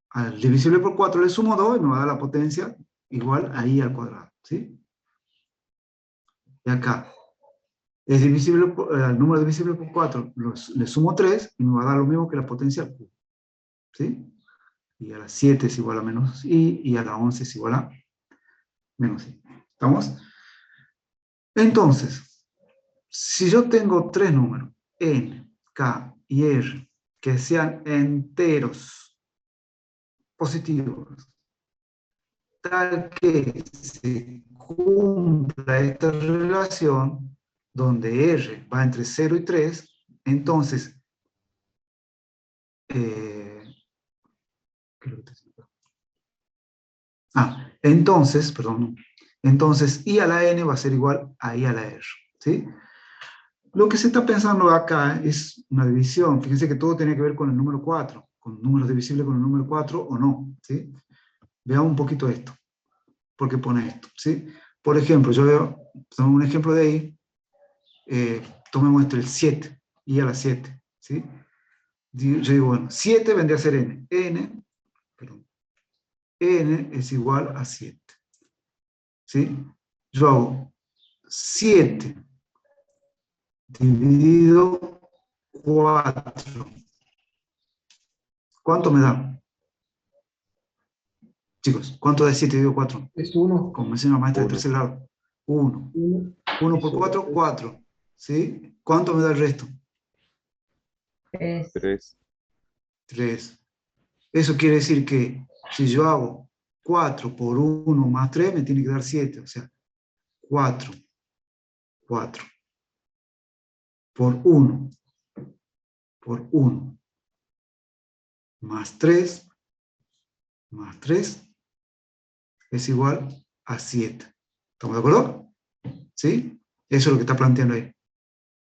al divisible por 4 le sumo 2 y me va a dar la potencia igual a i al cuadrado. ¿Sí? Y acá es divisible el número divisible por 4 le sumo 3 y me va a dar lo mismo que la potencia al cubo. ¿Sí? Y a la 7 es igual a menos i y a la 11 es igual a menos i. ¿Estamos? Entonces, si yo tengo tres números, n, k y r, que sean enteros positivos, tal que se cumpla esta relación, donde r va entre 0 y 3, entonces, entonces i a la n va a ser igual a i a la r, ¿sí? Lo que se está pensando acá es una división. Fíjense que todo tiene que ver con el número 4, con números divisibles con el número 4 o no, ¿sí? Veamos un poquito esto. ¿Por qué pone esto? ¿Sí? Por ejemplo, yo veo, tomo un ejemplo de ahí, tomemos el 7, i a la 7, ¿sí? Yo digo, bueno, 7 vendría a ser n. N es igual a 7. ¿Sí? Yo hago 7 dividido 4. ¿Cuánto me da? Chicos, ¿cuánto da 7 dividido 4? Es 1. Como me enseñó la maestra de tercer grado. 1. 1 por 4, 4. ¿Sí? ¿Cuánto me da el resto? 3. 3. Eso quiere decir que si yo hago 4 por 1 más 3, me tiene que dar 7. O sea, 4 por 1 más 3 es igual a 7. ¿Estamos de acuerdo? ¿Sí? Eso es lo que está planteando ahí.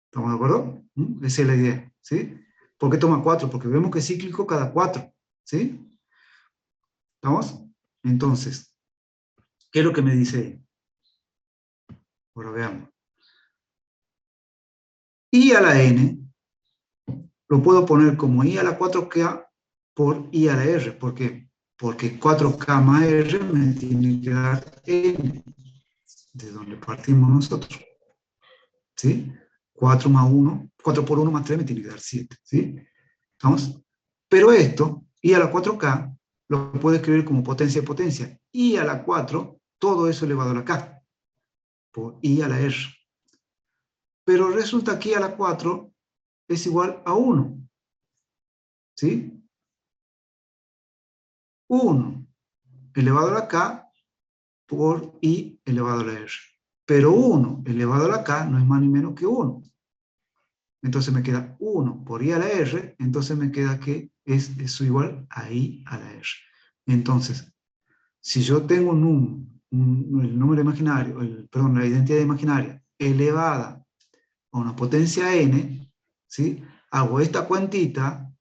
¿Estamos de acuerdo? Esa es la idea. ¿Sí? ¿Por qué toma 4? Porque vemos que es cíclico cada 4. ¿Sí? ¿Estamos? Entonces, ¿qué es lo que me dice ahí? Ahora veamos. I a la n lo puedo poner como i a la 4k por i a la r. ¿Por qué? Porque 4k más r me tiene que dar n, de donde partimos nosotros. ¿Sí? 4 por 1 más 3 me tiene que dar 7. ¿Sí? ¿Estamos? Pero esto, i a la 4k, lo puedo escribir como potencia de potencia. I a la 4, todo eso elevado a la k, por i a la r. Pero resulta que i a la 4 es igual a 1. ¿Sí? 1 elevado a la k por i elevado a la r. Pero 1 elevado a la k no es más ni menos que 1. Entonces me queda 1 por i a la r, entonces me queda que es eso igual a i a la r. Entonces, si yo tengo el número imaginario, la identidad imaginaria elevada a una potencia n, ¿sí? Hago esta cuentita,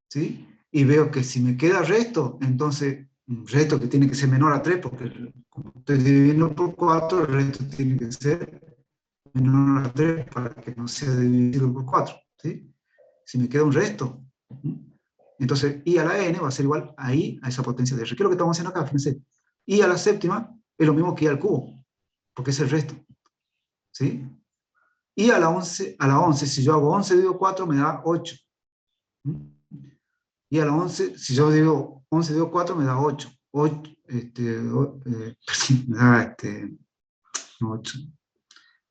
¿sí? Y veo que si me queda resto, entonces un resto que tiene que ser menor a 3, porque como estoy dividiendo por 4, el resto tiene que ser menor a 3 para que no sea divisible por 4, ¿sí? Si me queda un resto, entonces I a la n va a ser igual a I a esa potencia de R. ¿Qué es lo que estamos haciendo acá? Fíjense, I a la séptima es lo mismo que I al cubo, porque es el resto, ¿sí? I a la 11, si yo hago 11 dividido 4 me da 8. Y a la 11, si yo digo 11 dividido 4 me da 8. 8 me da 8.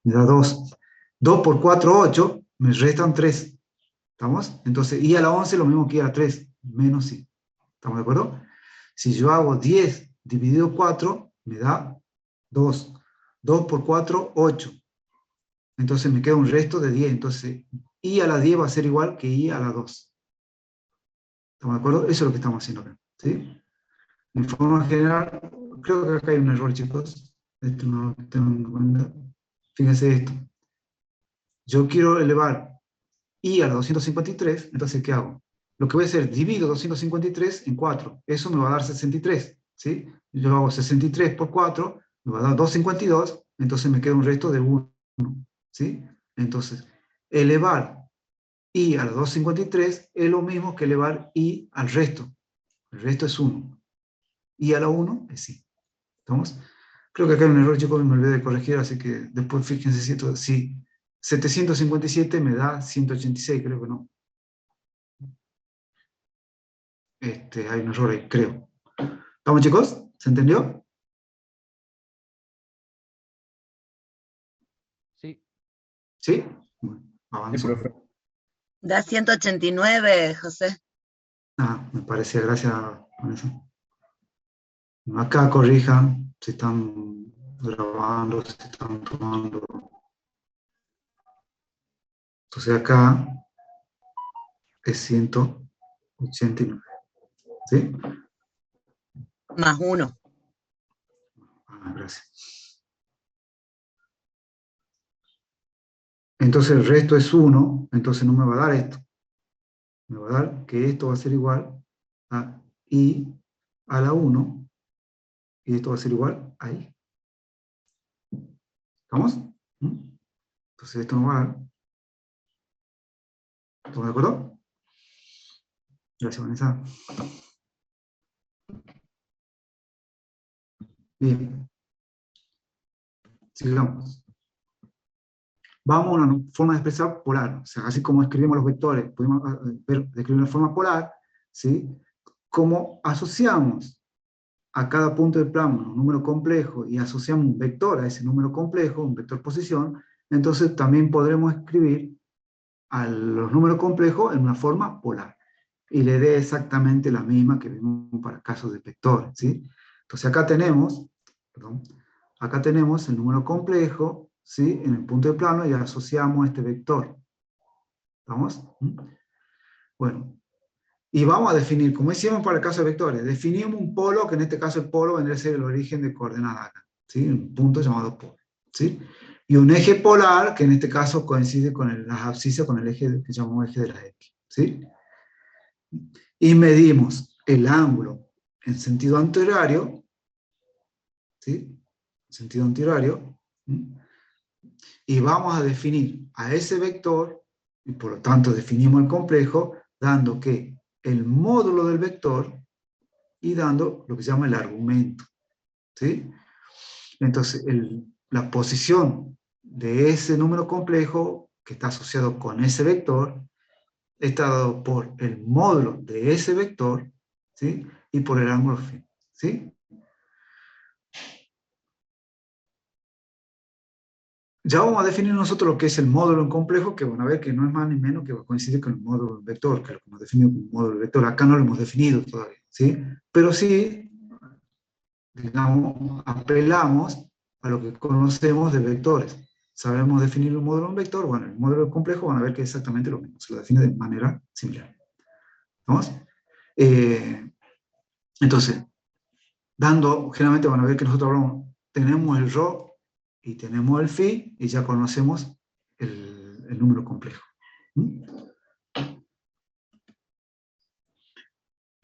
Me da 2. 2 por 4, 8. Me restan 3. ¿Estamos? Entonces, I a la 11 es lo mismo que I a la 3. Menos I. ¿Estamos de acuerdo? Si yo hago 10 dividido 4, me da 2. 2 por 4, 8. Entonces me queda un resto de 10. Entonces, I a la 10 va a ser igual que I a la 2. ¿Estamos de acuerdo? Eso es lo que estamos haciendo acá. ¿Sí? En forma general, creo que acá hay un error, chicos. Esto no lo tengo en cuenta. Fíjense esto. Yo quiero elevar I a la 253, entonces, ¿qué hago? Lo que voy a hacer, divido 253 en 4. Eso me va a dar 63, ¿sí? Yo hago 63 por 4, me va a dar 252, entonces me queda un resto de 1, ¿sí? Entonces, elevar I a la 253 es lo mismo que elevar I al resto. El resto es 1. I a la 1 es I. ¿Estamos? Creo que acá hay un error, chicos, me olvidé de corregir, así que después fíjense si 757 me da 186, creo que no. Hay un error ahí, creo. ¿Estamos, chicos? ¿Se entendió? Sí. ¿Sí? Bueno, Sí, avanzo. profe. Da 189, José. Ah, me parecía, gracias, Vanessa. Acá corrijan si están grabando, si están tomando. Entonces acá es 189. ¿Sí? Más 1. Ah, gracias. Entonces el resto es 1, entonces no me va a dar esto. Me va a dar que esto va a ser igual a I a la 1, y esto va a ser igual a I. ¿Estamos? Entonces esto no va a dar. ¿Estamos de acuerdo? Gracias, Vanessa. Bien. Sigamos. Vamos a una forma de expresar polar. O sea, así como escribimos los vectores, podemos describir una forma polar, ¿sí? Como asociamos a cada punto del plano un número complejo y asociamos un vector a ese número complejo, un vector posición, entonces también podremos escribir a los números complejos en una forma polar. Y la idea es exactamente la misma que vimos para casos de vectores, ¿sí? Entonces acá tenemos el número complejo, ¿sí? En el punto de plano y asociamos este vector. ¿Estamos? Bueno, y vamos a definir, como hicimos para el caso de vectores, definimos un polo, que en este caso el polo vendría a ser el origen de coordenada acá, ¿sí? Un punto llamado polo, ¿sí? Y un eje polar, que en este caso coincide con las abscisas, con el eje que llamamos eje de la X, ¿sí? Y medimos el ángulo en sentido antihorario, ¿sí? Sentido antihorario, y vamos a definir a ese vector, y por lo tanto definimos el complejo, dando que el módulo del vector y dando lo que se llama el argumento, ¿sí? Entonces, la posición de ese número complejo que está asociado con ese vector está dado por el módulo de ese vector, ¿sí? Y por el ángulo phi, ¿sí? Ya vamos a definir nosotros lo que es el módulo en complejo, que van a ver que no es más ni menos que va a coincidir con el módulo en vector, que lo hemos definido como módulo vector. Acá no lo hemos definido todavía, ¿sí? Pero sí, digamos, apelamos a lo que conocemos de vectores. Sabemos definir un módulo en vector, bueno, el módulo complejo van a ver que es exactamente lo mismo, se lo define de manera similar. ¿Vamos? Entonces, generalmente van a ver que nosotros hablamos, tenemos el ρ y tenemos el phi, y ya conocemos el número complejo.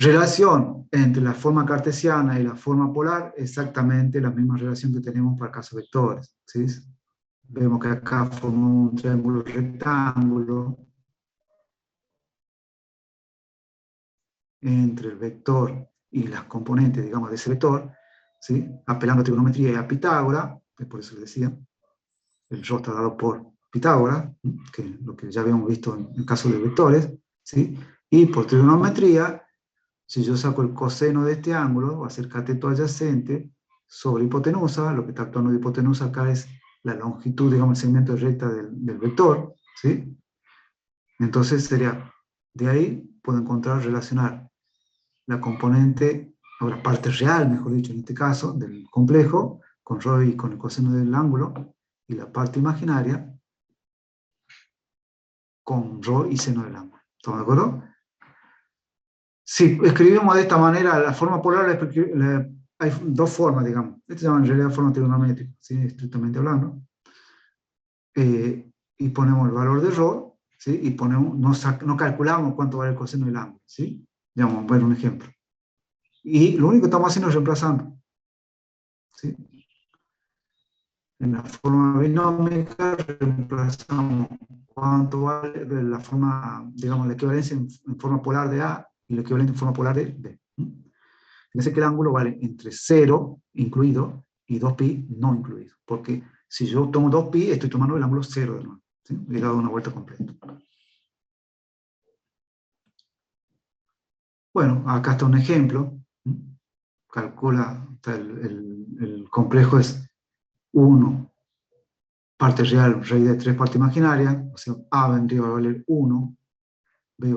Relación entre la forma cartesiana y la forma polar, exactamente la misma relación que tenemos para el caso de vectores, ¿sí? Vemos que acá formamos un triángulo rectángulo entre el vector y las componentes, digamos, de ese vector, ¿sí? Apelando a trigonometría y a Pitágoras, que por eso les decía, el rho está dado por Pitágoras, que es lo que ya habíamos visto en el caso de vectores, ¿sí? Y por trigonometría, si yo saco el coseno de este ángulo, va a ser cateto adyacente sobre hipotenusa, lo que está actuando de hipotenusa acá es la longitud, digamos, el segmento de recta del vector, ¿sí? Entonces sería, de ahí puedo encontrar, relacionar la componente, o la parte real, mejor dicho, en este caso, del complejo, con rho y con el coseno del ángulo, y la parte imaginaria con rho y seno del ángulo. ¿Estamos de acuerdo? Si escribimos de esta manera, la forma polar, hay dos formas, digamos. Esta se llama en realidad forma trigonométrica, ¿sí? Estrictamente hablando. Y ponemos el valor de rho, ¿sí? Y ponemos, no calculamos cuánto vale el coseno del ángulo, ¿sí? Ya vamos a ver un ejemplo. Y lo único que estamos haciendo es reemplazando, ¿sí? En la forma binómica reemplazamos cuánto vale la forma, digamos, la equivalencia en forma polar de A y la equivalente en forma polar de B. Fíjense que el ángulo vale entre 0 incluido y 2pi no incluido, porque si yo tomo 2pi estoy tomando el ángulo 0 de nuevo, ¿sí? Le he dado una vuelta completa. Bueno, acá está un ejemplo. Calcula, el complejo es 1, parte real, raíz de 3, parte imaginaria, o sea, A vendría a valer 1, B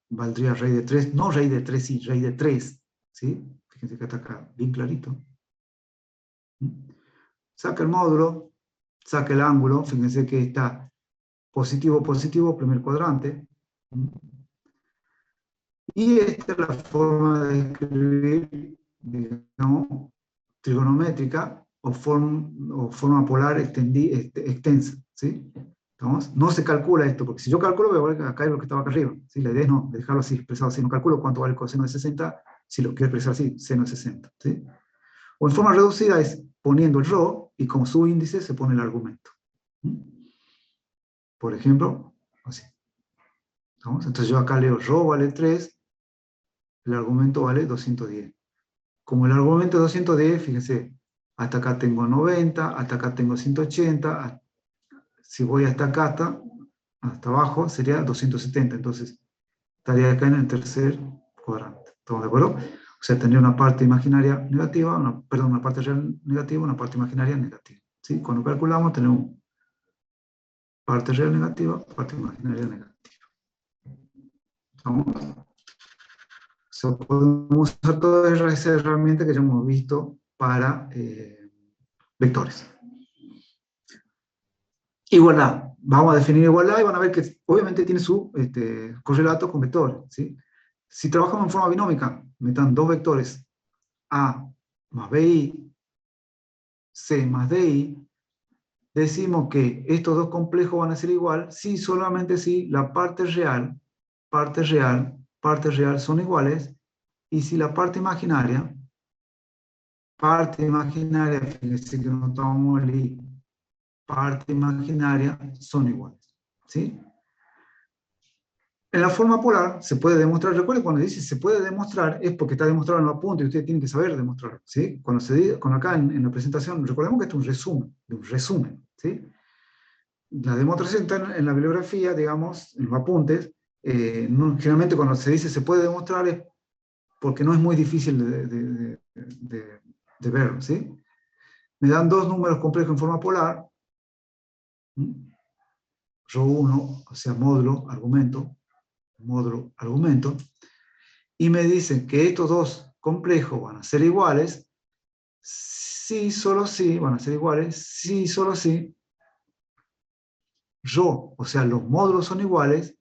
valdría raíz de 3, no raíz de 3, sí, raíz de 3, ¿sí? Fíjense que está acá bien clarito. Saca el módulo, saca el ángulo, fíjense que está positivo, positivo, primer cuadrante. Y esta es la forma de escribir, digamos, trigonométrica o forma polar extensa, ¿sí? ¿Estamos? No se calcula esto, porque si yo calculo, voy a acá es lo que estaba acá arriba, ¿sí? La idea es no dejarlo así, expresado así. No calculo cuánto vale el coseno de 60, si lo quiero expresar así, seno de 60, ¿sí? O en forma reducida es poniendo el rho y como subíndice se pone el argumento. Por ejemplo, así. ¿Estamos? Entonces yo acá leo rho vale 3, el argumento vale 210. Como el argumento es 210, fíjense, hasta acá tengo 90, hasta acá tengo 180, si voy hasta acá, hasta abajo, sería 270, entonces estaría acá en el tercer cuadrante. ¿Estamos de acuerdo? O sea, tendría una parte imaginaria negativa, una parte real negativa, una parte imaginaria negativa. ¿Sí? Cuando calculamos tenemos parte real negativa, parte imaginaria negativa. ¿Estamos? O sea, podemos usar todas esas herramientas que ya hemos visto para vectores. Igualdad. Vamos a definir igualdad y van a ver que obviamente tiene su correlato con vectores, ¿sí? Si trabajamos en forma binómica, metan dos vectores A más BI, C más DI, decimos que estos dos complejos van a ser igual si solamente si la parte real son iguales, y si la parte imaginaria, fíjense que no tomamos el I, parte imaginaria son iguales, ¿sí? En la forma polar se puede demostrar, recuerden cuando dice se puede demostrar, es porque está demostrado en los apuntes y ustedes tienen que saber demostrar, ¿sí? Cuando acá en la presentación, recordemos que esto es un resumen, ¿sí? La demostración está en la bibliografía, digamos, en los apuntes. Generalmente cuando se dice se puede demostrar es porque no es muy difícil de verlo, ¿sí? Me dan dos números complejos en forma polar, ρ1, o sea, módulo, argumento, y me dicen que estos dos complejos van a ser iguales, sí, solo sí, van a ser iguales, sí, solo sí, ρ, o sea, los módulos son iguales,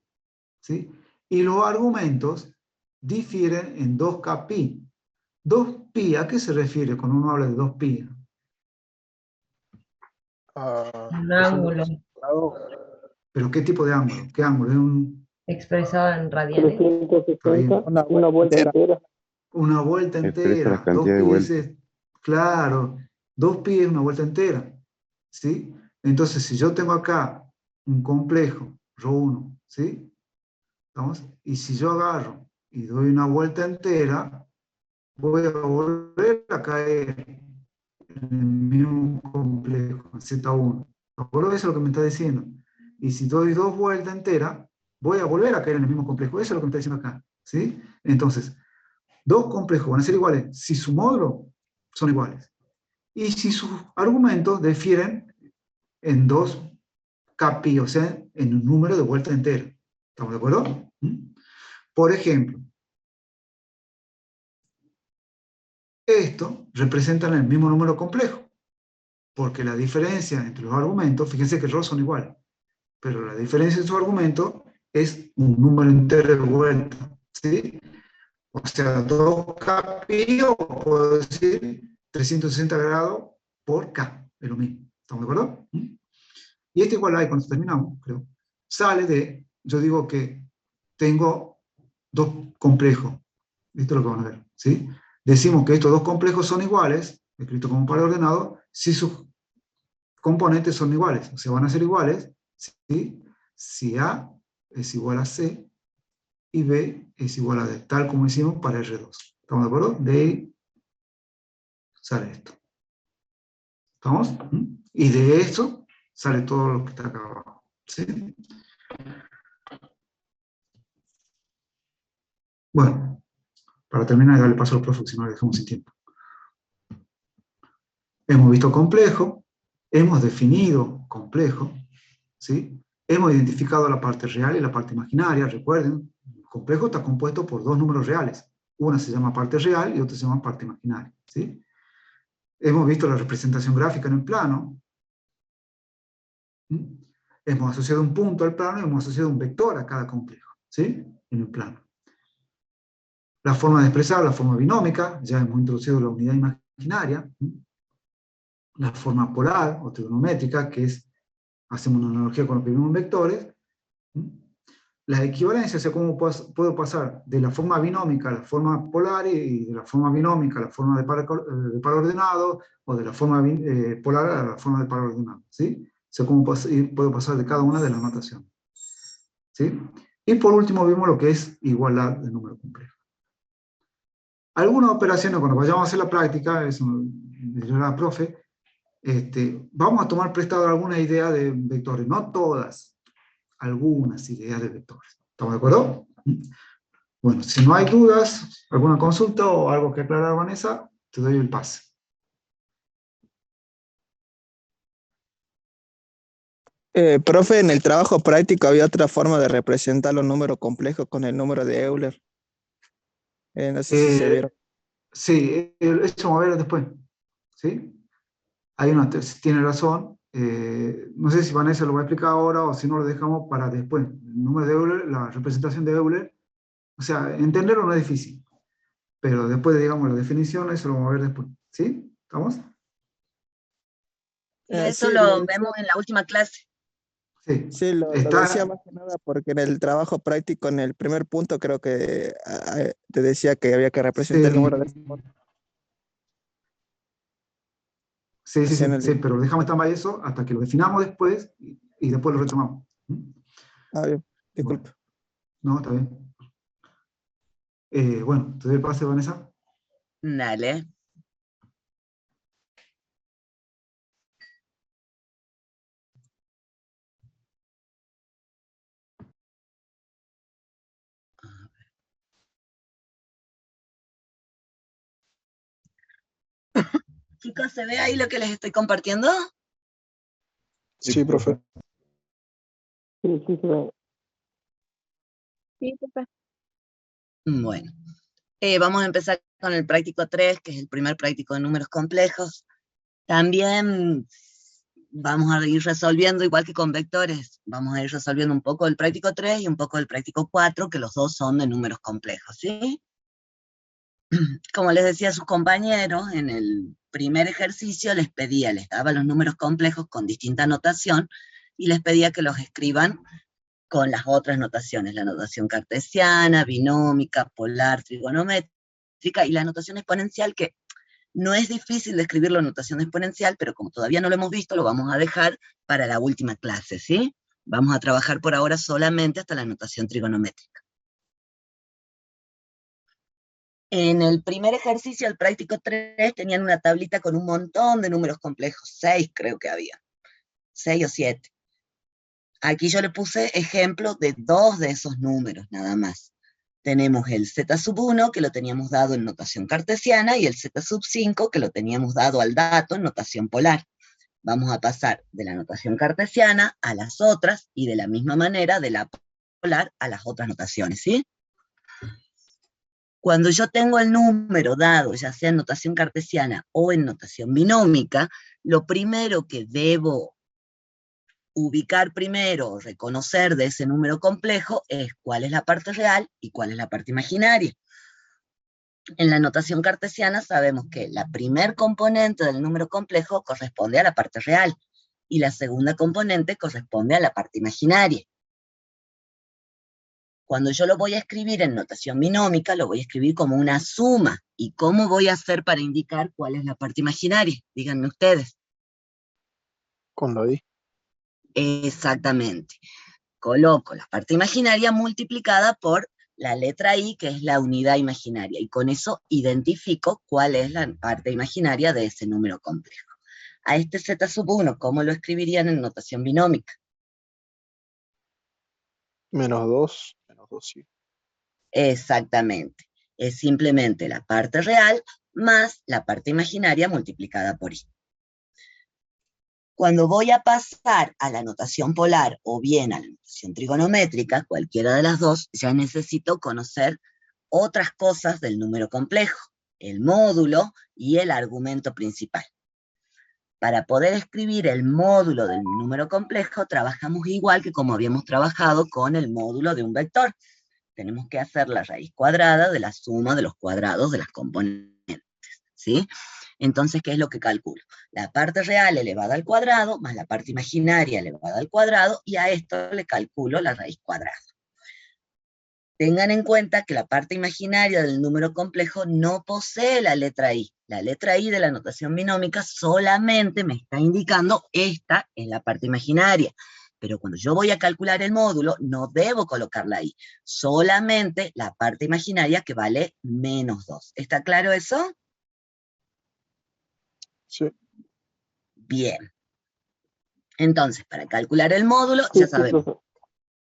¿sí? Y los argumentos difieren en 2kπ. 2pi, ¿a qué se refiere cuando uno habla de 2pi? Un ángulo. ¿Pero qué tipo de ángulo? ¿Qué ángulo? Expresado en radianes. 360, una vuelta entera. Una vuelta Expresa entera. la Dos cantidad de pi vueltas. es, claro, 2pi es una vuelta entera. ¿Sí? Entonces, si yo tengo acá un complejo, ρ1, ¿sí? ¿Estamos? Y si yo agarro y doy una vuelta entera, voy a volver a caer en el mismo complejo, en Z1. ¿De acuerdo? Eso es lo que me está diciendo. Y si doy 2 vueltas enteras, voy a volver a caer en el mismo complejo. Eso es lo que me está diciendo acá. ¿Sí? Entonces, 2 complejos van a ser iguales si su módulo son iguales. Y si sus argumentos difieren en 2 capi, o sea, en un número de vueltas enteras. ¿Estamos de acuerdo? Por ejemplo, esto representan el mismo número complejo, porque la diferencia entre los argumentos, fíjense que los son iguales, pero la diferencia de sus argumentos es un número entero de vuelta, ¿sí? O sea, 2k pi, o puedo decir 360 grados por k, es lo mismo. ¿Estamos de acuerdo? Y este igual ahí, cuando terminamos, creo, sale de, yo digo que tengo 2 complejos. Esto es lo que van a ver, ¿sí? Decimos que estos 2 complejos son iguales, escrito como par ordenado, si sus componentes son iguales, o sea, van a ser iguales, ¿sí? Si A es igual a C y B es igual a D, tal como hicimos para R2. ¿Estamos de acuerdo? De ahí sale esto. ¿Estamos? Y de esto sale todo lo que está acá abajo, ¿sí? Bueno, para terminar y darle paso al profe, si no le dejamos sin tiempo. Hemos visto complejo, hemos definido complejo, ¿sí? Hemos identificado la parte real y la parte imaginaria. Recuerden, el complejo está compuesto por 2 números reales. Una se llama parte real y otra se llama parte imaginaria, ¿sí? Hemos visto la representación gráfica en el plano. Hemos asociado un punto al plano y hemos asociado un vector a cada complejo, ¿sí? En el plano. La forma de expresar, la forma binómica, ya hemos introducido la unidad imaginaria. La forma polar o trigonométrica, que es, hacemos una analogía con lo que vimos en vectores. La equivalencia, o sea, cómo puedo pasar de la forma binómica a la forma polar, y de la forma binómica a la forma de par ordenado, o de la forma polar a la forma de par ordenado, ¿sí? O sea, cómo puedo pasar de cada una de las notaciones, ¿sí? Y por último vimos lo que es igualdad de número complejo. Algunas operaciones, cuando vayamos a hacer la práctica, eso me dirá la profe, vamos a tomar prestado alguna idea de vectores, no todas, algunas ideas de vectores. ¿Estamos de acuerdo? Bueno, si no hay dudas, alguna consulta o algo que aclarar, Vanessa, te doy el pase. Profe, en el trabajo práctico había otra forma de representar los números complejos con el número de Euler. No sé si se vieron. Sí, eso vamos a ver después. ¿Sí? Hay una, tiene razón. No sé si Vanessa lo va a explicar ahora o si no lo dejamos para después. El número de Euler, la representación de Euler, o sea, entenderlo no es difícil, pero después, digamos, la definición, eso lo vamos a ver después. ¿Sí? ¿Estamos? Y eso Sí, lo vemos en la última clase. Sí. sí, lo decía más que nada porque en el trabajo práctico, en el primer punto, creo que te decía que había que representar el número de esta forma. Sí, Así en el... sí, pero dejamos estar mal eso hasta que lo definamos después y después lo retomamos. Ah, bien, disculpe. No, está bien. Bueno, ¿te doy el pase, Vanessa? Dale. Chicos, ¿se ve ahí lo que les estoy compartiendo? Sí, profe. Sí, sí, sí. Sí, profe. Bueno, vamos a empezar con el práctico 3, que es el primer práctico de números complejos. También vamos a ir resolviendo, igual que con vectores, vamos a ir resolviendo un poco el práctico 3 y un poco el práctico 4, que los dos son de números complejos, ¿sí? Como les decía a sus compañeros, en el primer ejercicio les daba los números complejos con distinta notación y les pedía que los escriban con las otras notaciones, la notación cartesiana, binómica, polar, trigonométrica, y la notación exponencial, que no es difícil de escribir la notación exponencial, pero como todavía no lo hemos visto, lo vamos a dejar para la última clase, ¿sí? Vamos a trabajar por ahora solamente hasta la notación trigonométrica. En el primer ejercicio, el práctico 3, tenían una tablita con un montón de números complejos, 6 creo que había, 6 o 7. Aquí yo le puse ejemplo de 2 de esos números, nada más. Tenemos el z⁻1, que lo teníamos dado en notación cartesiana, y el z⁻5, que lo teníamos dado al dato en notación polar. Vamos a pasar de la notación cartesiana a las otras, y de la misma manera de la polar a las otras notaciones, ¿sí? Cuando yo tengo el número dado, ya sea en notación cartesiana o en notación binómica, lo primero que debo ubicar primero, reconocer de ese número complejo, es cuál es la parte real y cuál es la parte imaginaria. En la notación cartesiana sabemos que la primer componente del número complejo corresponde a la parte real, y la segunda componente corresponde a la parte imaginaria. Cuando yo lo voy a escribir en notación binómica, lo voy a escribir como una suma. ¿Y cómo voy a hacer para indicar cuál es la parte imaginaria? Díganme ustedes. Con la I. Exactamente. Coloco la parte imaginaria multiplicada por la letra I, que es la unidad imaginaria, y con eso identifico cuál es la parte imaginaria de ese número complejo. A este z⁻1, ¿cómo lo escribirían en notación binómica? -2, sí. Exactamente. Es simplemente la parte real más la parte imaginaria multiplicada por I. Cuando voy a pasar a la notación polar o bien a la notación trigonométrica, cualquiera de las dos, ya necesito conocer otras cosas del número complejo, el módulo y el argumento principal. Para poder escribir el módulo del número complejo, trabajamos igual que como habíamos trabajado con el módulo de un vector. Tenemos que hacer la raíz cuadrada de la suma de los cuadrados de las componentes, ¿sí? Entonces, ¿qué es lo que calculo? La parte real elevada al cuadrado, más la parte imaginaria elevada al cuadrado, y a esto le calculo la raíz cuadrada. Tengan en cuenta que la parte imaginaria del número complejo no posee la letra I. La letra I de la notación binómica solamente me está indicando esta es la parte imaginaria. Pero cuando yo voy a calcular el módulo, no debo colocarla ahí. Solamente la parte imaginaria que vale -2. ¿Está claro eso? Sí. Bien. Entonces, para calcular el módulo, Sí, ya sí, sabemos. profe.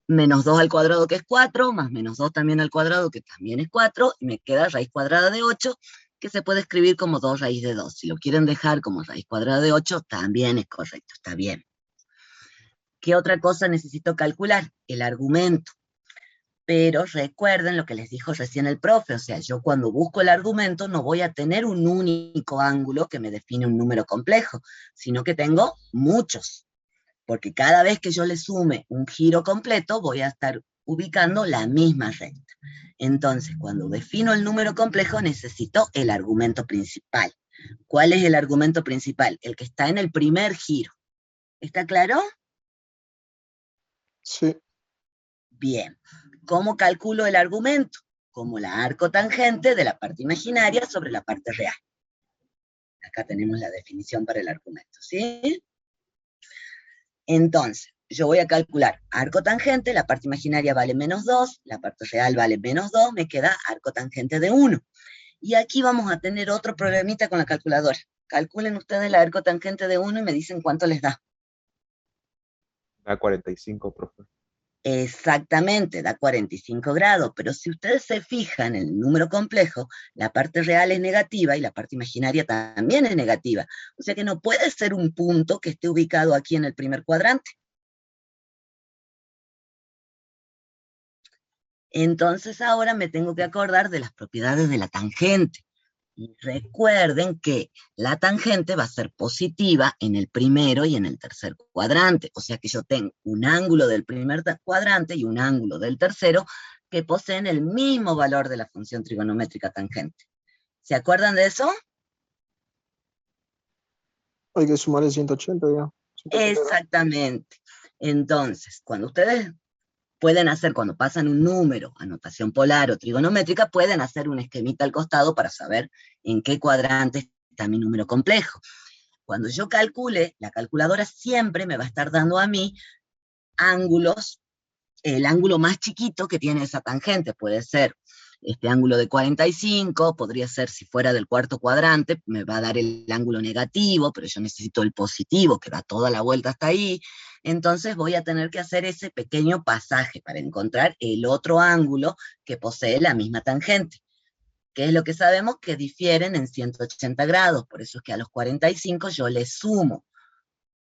-2 al cuadrado, que es 4, más -2 también al cuadrado, que también es 4, y me queda raíz cuadrada de 8, que se puede escribir como 2 raíz de 2. Si lo quieren dejar como raíz cuadrada de 8, también es correcto, está bien. ¿Qué otra cosa necesito calcular? El argumento. Pero recuerden lo que les dijo recién el profe, o sea, yo cuando busco el argumento no voy a tener un único ángulo que me define un número complejo, sino que tengo muchos. Porque cada vez que yo le sume un giro completo, voy a estar ubicando la misma recta. Entonces, cuando defino el número complejo, necesito el argumento principal. ¿Cuál es el argumento principal? El que está en el primer giro. ¿Está claro? Sí. Bien. ¿Cómo calculo el argumento? Como la arcotangente de la parte imaginaria sobre la parte real. Acá tenemos la definición para el argumento, ¿sí? Entonces, yo voy a calcular arco tangente, la parte imaginaria vale -2, la parte real vale -2, me queda arco tangente de 1. Y aquí vamos a tener otro problemita con la calculadora. Calculen ustedes la arco tangente de 1 y me dicen cuánto les da. Da 45, profe. Exactamente, da 45 grados, pero si ustedes se fijan en el número complejo, la parte real es negativa y la parte imaginaria también es negativa. O sea que no puede ser un punto que esté ubicado aquí en el primer cuadrante. Entonces ahora me tengo que acordar de las propiedades de la tangente. Y recuerden que la tangente va a ser positiva en el primero y en el tercer cuadrante. O sea que yo tengo un ángulo del primer cuadrante y un ángulo del tercero que poseen el mismo valor de la función trigonométrica tangente. ¿Se acuerdan de eso? Hay que sumarle 180, ya. 180 grados. Exactamente. Entonces, cuando ustedes pueden hacer, cuando pasan un número a notación polar o trigonométrica, pueden hacer un esquemita al costado para saber en qué cuadrante está mi número complejo. Cuando yo calcule, la calculadora siempre me va a estar dando a mí ángulos, el ángulo más chiquito que tiene esa tangente, puede ser este ángulo de 45, podría ser, si fuera del cuarto cuadrante, me va a dar el ángulo negativo, pero yo necesito el positivo, que va toda la vuelta hasta ahí, entonces voy a tener que hacer ese pequeño pasaje para encontrar el otro ángulo que posee la misma tangente, que es lo que sabemos que difieren en 180 grados, por eso es que a los 45 yo le sumo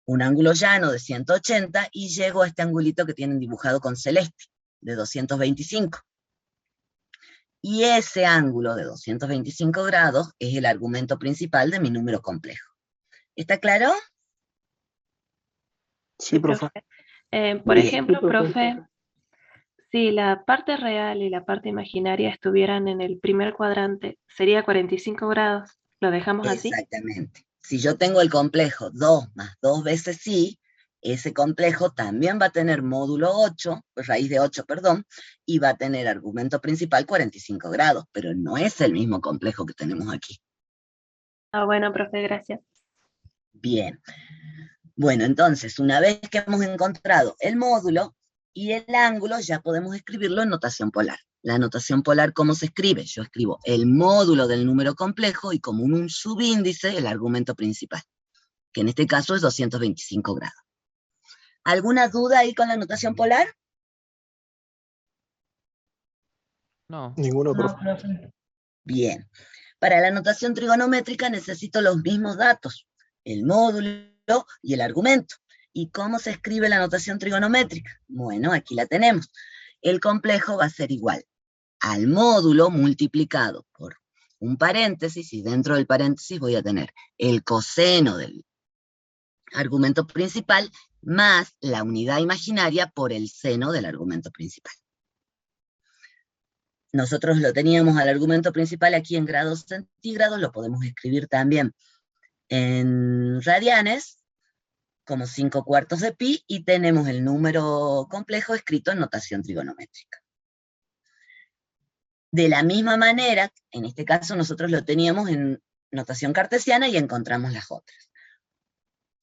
un ángulo llano de 180 y llego a este angulito que tienen dibujado con celeste, de 225. Y ese ángulo de 225 grados es el argumento principal de mi número complejo. ¿Está claro? Sí, profe. Por Bien. ejemplo, profe, si la parte real y la parte imaginaria estuvieran en el primer cuadrante, sería 45 grados. ¿Lo dejamos así? Exactamente. Si yo tengo el complejo 2 más 2 veces sí, ese complejo también va a tener módulo 8, raíz de 8, perdón, y va a tener argumento principal 45 grados, pero no es el mismo complejo que tenemos aquí. Ah, bueno, profe, gracias. Bien. Bueno, entonces, una vez que hemos encontrado el módulo y el ángulo, ya podemos escribirlo en notación polar. La notación polar, ¿cómo se escribe? Yo escribo el módulo del número complejo y como un subíndice, el argumento principal, que en este caso es 225 grados. ¿Alguna duda ahí con la notación polar? No. Ninguno, No, profe. profe. Bien. Para la notación trigonométrica necesito los mismos datos, el módulo y el argumento. ¿Y cómo se escribe la notación trigonométrica? Bueno, aquí la tenemos. El complejo va a ser igual al módulo multiplicado por un paréntesis, y dentro del paréntesis voy a tener el coseno del argumento principal más la unidad imaginaria por el seno del argumento principal. Nosotros lo teníamos al argumento principal aquí en grados centígrados, lo podemos escribir también en radianes, como 5/4 de pi, y tenemos el número complejo escrito en notación trigonométrica. De la misma manera, en este caso nosotros lo teníamos en notación cartesiana y encontramos las otras.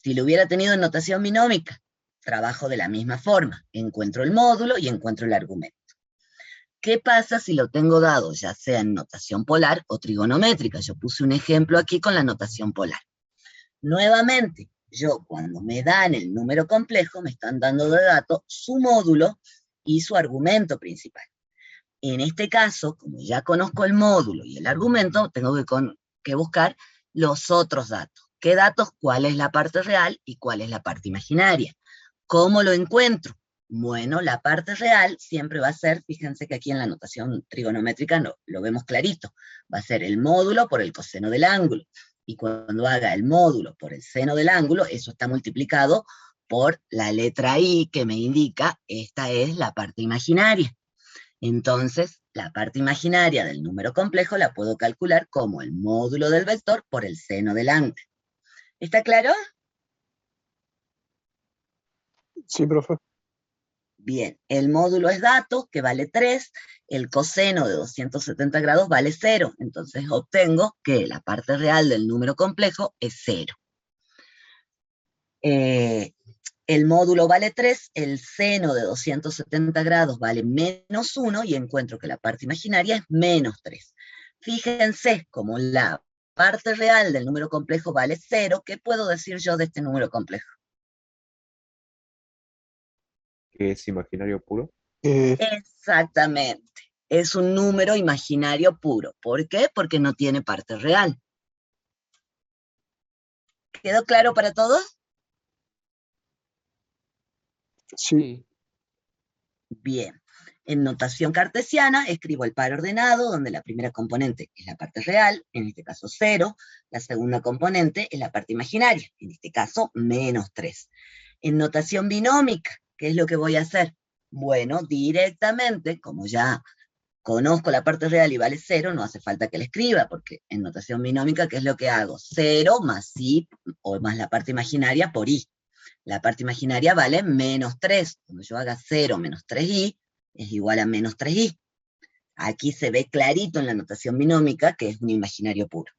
Si lo hubiera tenido en notación binómica, trabajo de la misma forma, encuentro el módulo y encuentro el argumento. ¿Qué pasa si lo tengo dado, ya sea en notación polar o trigonométrica? Yo puse un ejemplo aquí con la notación polar. Nuevamente, yo cuando me dan el número complejo, me están dando de dato su módulo y su argumento principal. En este caso, como ya conozco el módulo y el argumento, tengo que buscar los otros datos. ¿Qué datos? ¿Cuál es la parte real y cuál es la parte imaginaria? ¿Cómo lo encuentro? Bueno, la parte real siempre va a ser, fíjense que aquí en la notación trigonométrica lo vemos clarito, va a ser el módulo por el coseno del ángulo, y cuando haga el módulo por el seno del ángulo, eso está multiplicado por la letra I, que me indica, esta es la parte imaginaria. Entonces, la parte imaginaria del número complejo la puedo calcular como el módulo del vector por el seno del ángulo. ¿Está claro? Sí, profe. Bien, el módulo es dato, que vale 3, el coseno de 270 grados vale 0, entonces obtengo que la parte real del número complejo es 0. El módulo vale 3, el seno de 270 grados vale menos 1, y encuentro que la parte imaginaria es menos 3. Fíjense, como la parte real del número complejo vale 0, ¿qué puedo decir yo de este número complejo? Que es imaginario puro. Exactamente. Es un número imaginario puro. ¿Por qué? Porque no tiene parte real. ¿Quedó claro para todos? Sí. Bien. En notación cartesiana escribo el par ordenado, donde la primera componente es la parte real, en este caso 0, la segunda componente es la parte imaginaria, en este caso menos 3. En notación binómica, ¿qué es lo que voy a hacer? Bueno, directamente, como ya conozco la parte real y vale 0, no hace falta que la escriba, porque en notación binómica, ¿qué es lo que hago? 0 más i, o más la parte imaginaria por i. La parte imaginaria vale menos 3. Cuando yo haga 0 menos 3i, es igual a menos 3i. Aquí se ve clarito en la notación binómica que es un imaginario puro.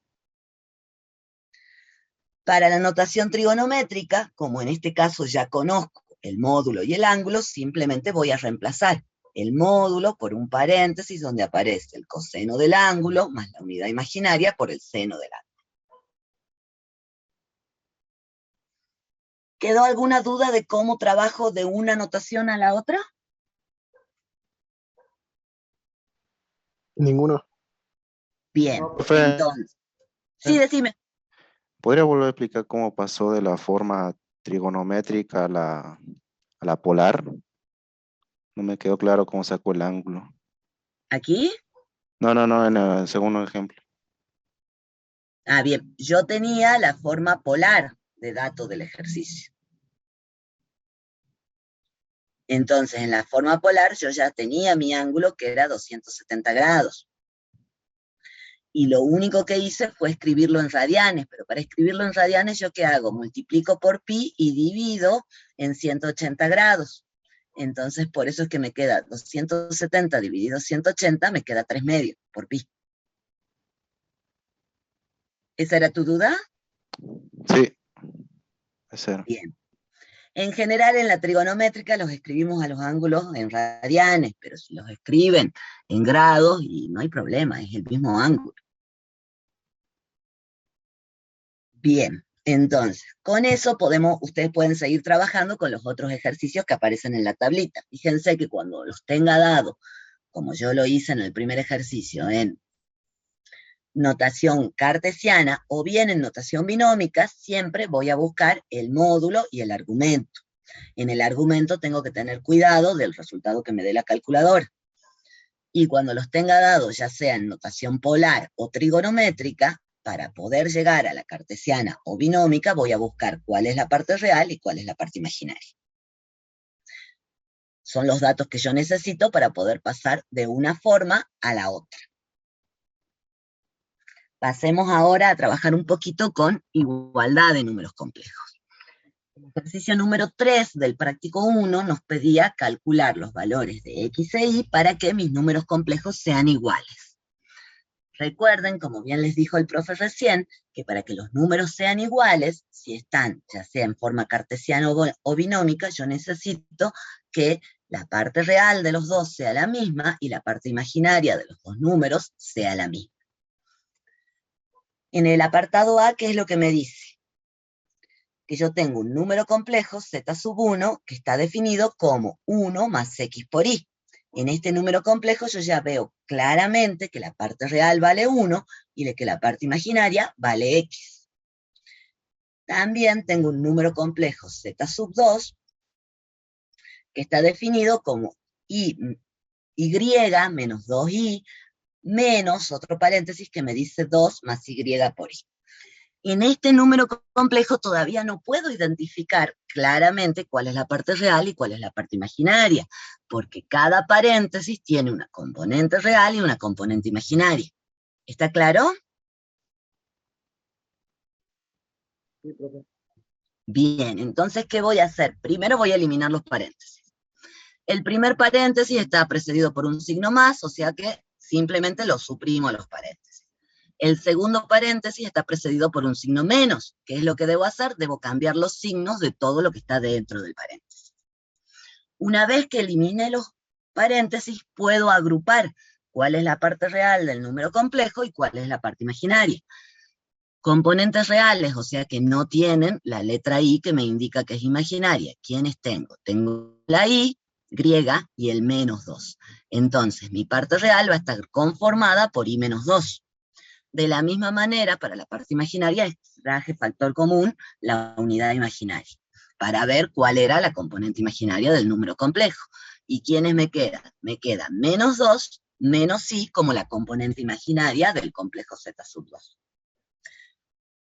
Para la notación trigonométrica, como en este caso ya conozco el módulo y el ángulo, simplemente voy a reemplazar el módulo por un paréntesis donde aparece el coseno del ángulo más la unidad imaginaria por el seno del ángulo. ¿Quedó alguna duda de cómo trabajo de una notación a la otra? Ninguno. Bien, Profe, entonces. Sí, decime. ¿podría volver a explicar cómo pasó de la forma trigonométrica a la polar? No me quedó claro cómo sacó el ángulo. ¿Aquí? No, en el segundo ejemplo. Ah, bien. Yo tenía la forma polar de dato del ejercicio. Entonces, en la forma polar yo ya tenía mi ángulo que era 270 grados. Y lo único que hice fue escribirlo en radianes, pero para escribirlo en radianes, ¿yo qué hago? Multiplico por pi y divido en 180 grados. Entonces, por eso es que me queda 270 dividido 180, me queda 3 medios por pi. ¿Esa era tu duda? Sí, ese era. Bien. En general, en la trigonométrica los escribimos a los ángulos en radianes, pero si los escriben en grados, y no hay problema, es el mismo ángulo. Bien, entonces, con eso ustedes pueden seguir trabajando con los otros ejercicios que aparecen en la tablita. Fíjense que cuando los tenga dado, como yo lo hice en el primer ejercicio, en notación cartesiana o bien en notación binómica, siempre voy a buscar el módulo y el argumento. En el argumento tengo que tener cuidado del resultado que me dé la calculadora. Y cuando los tenga dados, ya sea en notación polar o trigonométrica, para poder llegar a la cartesiana o binómica, voy a buscar cuál es la parte real y cuál es la parte imaginaria. Son los datos que yo necesito para poder pasar de una forma a la otra. Pasemos ahora a trabajar un poquito con igualdad de números complejos. El ejercicio número 3 del práctico 1 nos pedía calcular los valores de x e y para que mis números complejos sean iguales. Recuerden, como bien les dijo el profe recién, que para que los números sean iguales, si están ya sea en forma cartesiana o binómica, yo necesito que la parte real de los dos sea la misma y la parte imaginaria de los dos números sea la misma. En el apartado A, ¿qué es lo que me dice? Que yo tengo un número complejo, z sub 1, que está definido como 1 más x por y. En este número complejo yo ya veo claramente que la parte real vale 1 y que la parte imaginaria vale x. También tengo un número complejo, z sub 2, que está definido como y menos 2y menos otro paréntesis que me dice 2 más y por y. En este número complejo todavía no puedo identificar claramente cuál es la parte real y cuál es la parte imaginaria, porque cada paréntesis tiene una componente real y una componente imaginaria. ¿Está claro? Bien, entonces, ¿qué voy a hacer? Primero voy a eliminar los paréntesis. El primer paréntesis está precedido por un signo más, o sea que simplemente lo suprimo a los paréntesis. El segundo paréntesis está precedido por un signo menos. ¿Qué es lo que debo hacer? Debo cambiar los signos de todo lo que está dentro del paréntesis. Una vez que elimine los paréntesis, puedo agrupar cuál es la parte real del número complejo y cuál es la parte imaginaria. Componentes reales, o sea que no tienen la letra I que me indica que es imaginaria. ¿Quiénes tengo? Tengo la I griega y el menos 2. Entonces, mi parte real va a estar conformada por I menos 2. De la misma manera, para la parte imaginaria, extraje factor común la unidad imaginaria, para ver cuál era la componente imaginaria del número complejo. ¿Y quiénes me quedan? Me quedan menos 2, menos i como la componente imaginaria del complejo z sub 2.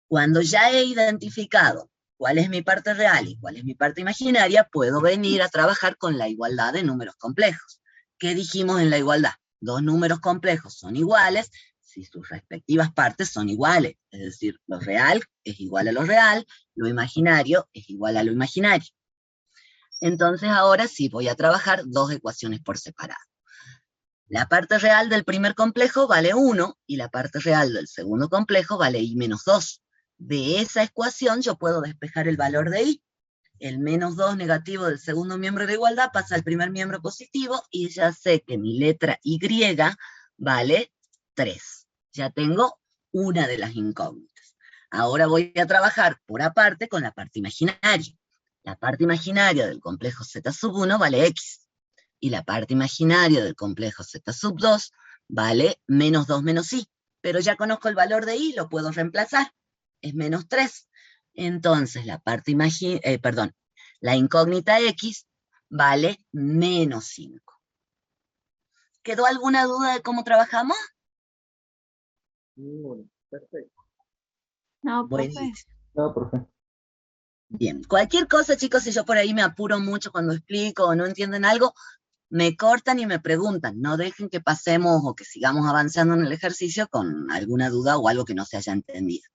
Cuando ya he identificado cuál es mi parte real y cuál es mi parte imaginaria, puedo venir a trabajar con la igualdad de números complejos. ¿Qué dijimos en la igualdad? Dos números complejos son iguales si sus respectivas partes son iguales, es decir, lo real es igual a lo real, lo imaginario es igual a lo imaginario. Entonces ahora sí voy a trabajar dos ecuaciones por separado. La parte real del primer complejo vale 1, y la parte real del segundo complejo vale i menos 2. De esa ecuación yo puedo despejar el valor de i. El menos 2 negativo del segundo miembro de la igualdad pasa al primer miembro positivo, y ya sé que mi letra y vale 3. Ya tengo una de las incógnitas. Ahora voy a trabajar por aparte con la parte imaginaria. La parte imaginaria del complejo Z sub 1 vale x, y la parte imaginaria del complejo Z sub 2 vale menos 2 menos i, pero ya conozco el valor de i, lo puedo reemplazar, es menos 3. Entonces la parte la incógnita x vale menos 5. ¿Quedó alguna duda de cómo trabajamos? Perfecto. No, profe. Buenísimo. No, profe. Bien, cualquier cosa, chicos, si yo por ahí me apuro mucho cuando explico o no entienden algo, me cortan y me preguntan. No dejen que pasemos o que sigamos avanzando en el ejercicio con alguna duda o algo que no se haya entendido.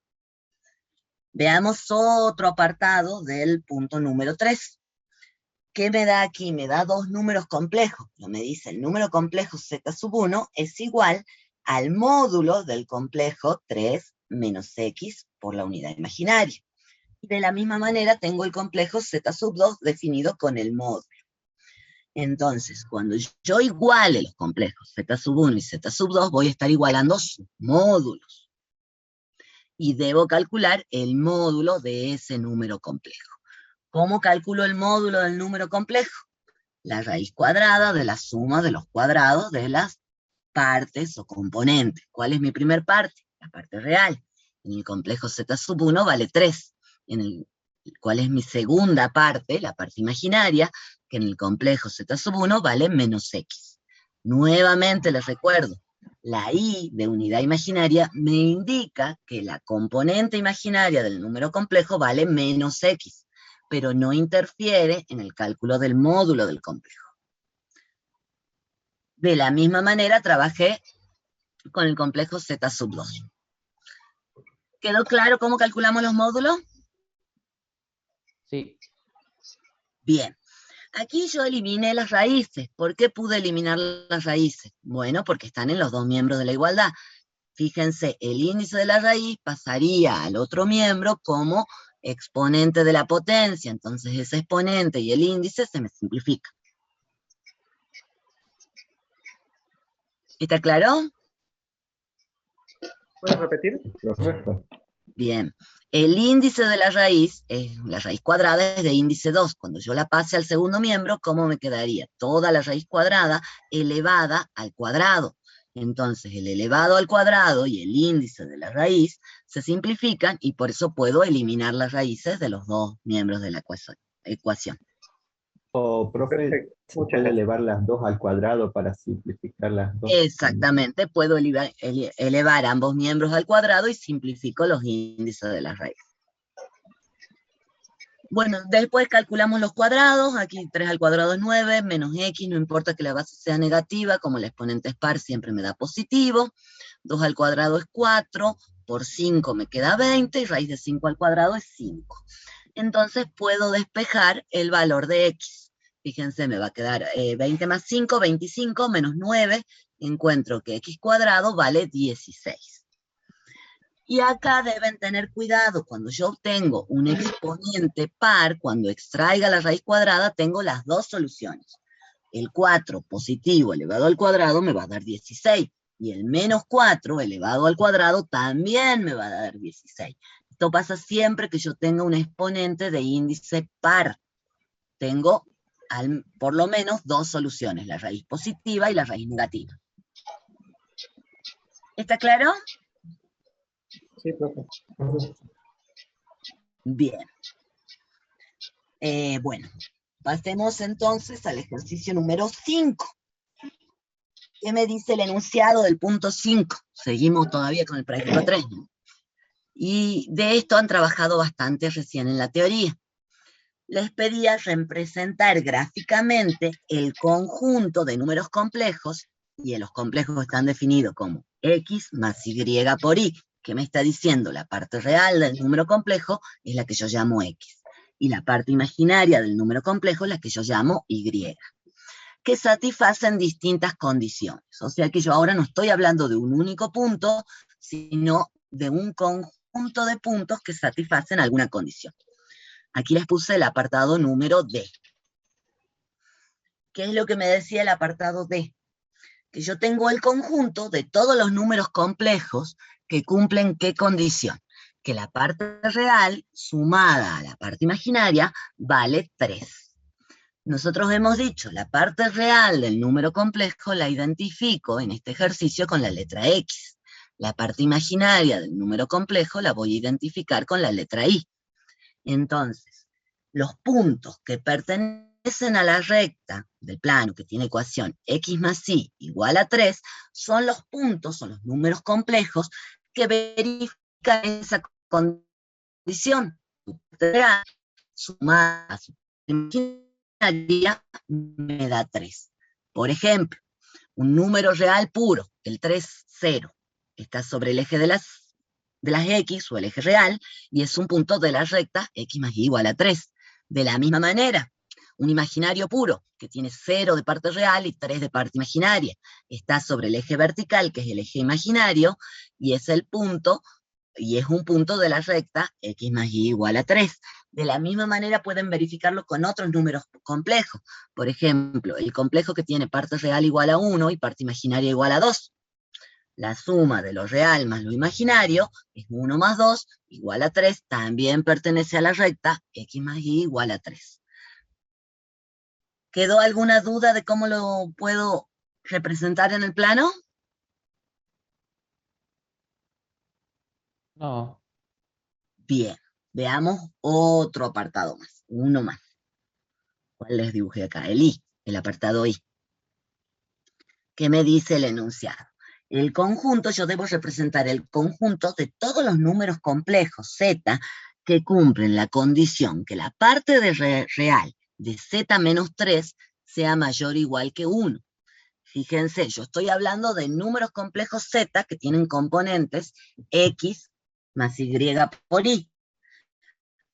Veamos otro apartado del punto número 3. ¿Qué me da aquí? Me da dos números complejos. Me dice el número complejo z sub 1 es igual al módulo del complejo 3 menos x por la unidad imaginaria. De la misma manera tengo el complejo z sub 2 definido con el módulo. Entonces, cuando yo iguale los complejos z sub 1 y z sub 2, voy a estar igualando sus módulos. Y debo calcular el módulo de ese número complejo. ¿Cómo calculo el módulo del número complejo? La raíz cuadrada de la suma de los cuadrados de las partes o componentes. ¿Cuál es mi primer parte? La parte real. En el complejo z sub 1 vale 3. ¿Cuál es mi segunda parte? La parte imaginaria, que en el complejo z sub 1 vale menos x. Nuevamente les recuerdo, la i de unidad imaginaria me indica que la componente imaginaria del número complejo vale menos x, pero no interfiere en el cálculo del módulo del complejo. De la misma manera trabajé con el complejo z sub 2. ¿Quedó claro cómo calculamos los módulos? Sí. Bien. Aquí yo eliminé las raíces. ¿Por qué pude eliminar las raíces? Bueno, porque están en los dos miembros de la igualdad. Fíjense, el índice de la raíz pasaría al otro miembro como exponente de la potencia. Entonces ese exponente y el índice se me simplifican. ¿Está claro? ¿Puedes repetir? Perfecto. Bien. El índice de la raíz cuadrada es de índice 2. Cuando yo la pase al segundo miembro, ¿cómo me quedaría? Toda la raíz cuadrada elevada al cuadrado. Entonces, el elevado al cuadrado y el índice de la raíz se simplifican y por eso puedo eliminar las raíces de los dos miembros de la ecuación. O, profe, Perfecto. ¿se Muchas puede gracias. elevar las dos al cuadrado para simplificar las dos? Exactamente, puedo elevar ambos miembros al cuadrado y simplifico los índices de la raíz. Bueno, después calculamos los cuadrados. Aquí 3 al cuadrado es 9, menos x, no importa que la base sea negativa, como el exponente es par siempre me da positivo. 2 al cuadrado es 4, por 5 me queda 20, y raíz de 5 al cuadrado es 5. Entonces puedo despejar el valor de x. Fíjense, me va a quedar 20 más 5, 25, menos 9, encuentro que x cuadrado vale 16. Y acá deben tener cuidado, cuando yo obtengo un exponente par, cuando extraiga la raíz cuadrada, tengo las dos soluciones. El 4 positivo elevado al cuadrado me va a dar 16, y el menos 4 elevado al cuadrado también me va a dar 16. Esto pasa siempre que yo tenga un exponente de índice par. Tengo por lo menos dos soluciones, la raíz positiva y la raíz negativa. ¿Está claro? Sí, profe. Bien. Bueno, pasemos entonces al ejercicio número 5. ¿Qué me dice el enunciado del punto 5? Seguimos todavía con el práctico 3, ¿no? Y de esto han trabajado bastante recién en la teoría. Les pedía representar gráficamente el conjunto de números complejos y los complejos están definidos como X más Y por Y. ¿Qué me está diciendo? La parte real del número complejo es la que yo llamo X, y la parte imaginaria del número complejo es la que yo llamo Y, que satisfacen distintas condiciones. O sea que yo ahora no estoy hablando de un único punto, sino de un conjunto de puntos que satisfacen alguna condición. Aquí les puse el apartado número D. ¿Qué es lo que me decía el apartado D? Que yo tengo el conjunto de todos los números complejos que cumplen ¿qué condición? Que la parte real sumada a la parte imaginaria vale 3. Nosotros hemos dicho, la parte real del número complejo la identifico en este ejercicio con la letra X. La parte imaginaria del número complejo la voy a identificar con la letra Y. Entonces, los puntos que pertenecen a la recta del plano que tiene ecuación X más Y igual a 3, son los puntos, son los números complejos que verifican esa condición. Real sumada a su imaginaria me da 3. Por ejemplo, un número real puro, el 3, 0, está sobre el eje de las X o el eje real, y es un punto de la recta X más Y igual a 3. De la misma manera, un imaginario puro, que tiene 0 de parte real y 3 de parte imaginaria, está sobre el eje vertical, que es el eje imaginario, y es el punto, y es un punto de la recta X más Y igual a 3. De la misma manera pueden verificarlo con otros números complejos. Por ejemplo, el complejo que tiene parte real igual a 1 y parte imaginaria igual a 2. La suma de lo real más lo imaginario es 1 más 2 igual a 3, también pertenece a la recta X más Y igual a 3. ¿Quedó alguna duda de cómo lo puedo representar en el plano? No. Bien, veamos otro apartado más, uno más. ¿Cuál les dibujé acá? El I, el apartado I. ¿Qué me dice el enunciado? El conjunto, yo debo representar el conjunto de todos los números complejos Z que cumplen la condición que la parte de real de Z menos 3 sea mayor o igual que 1. Fíjense, yo estoy hablando de números complejos Z que tienen componentes X más Y por Y.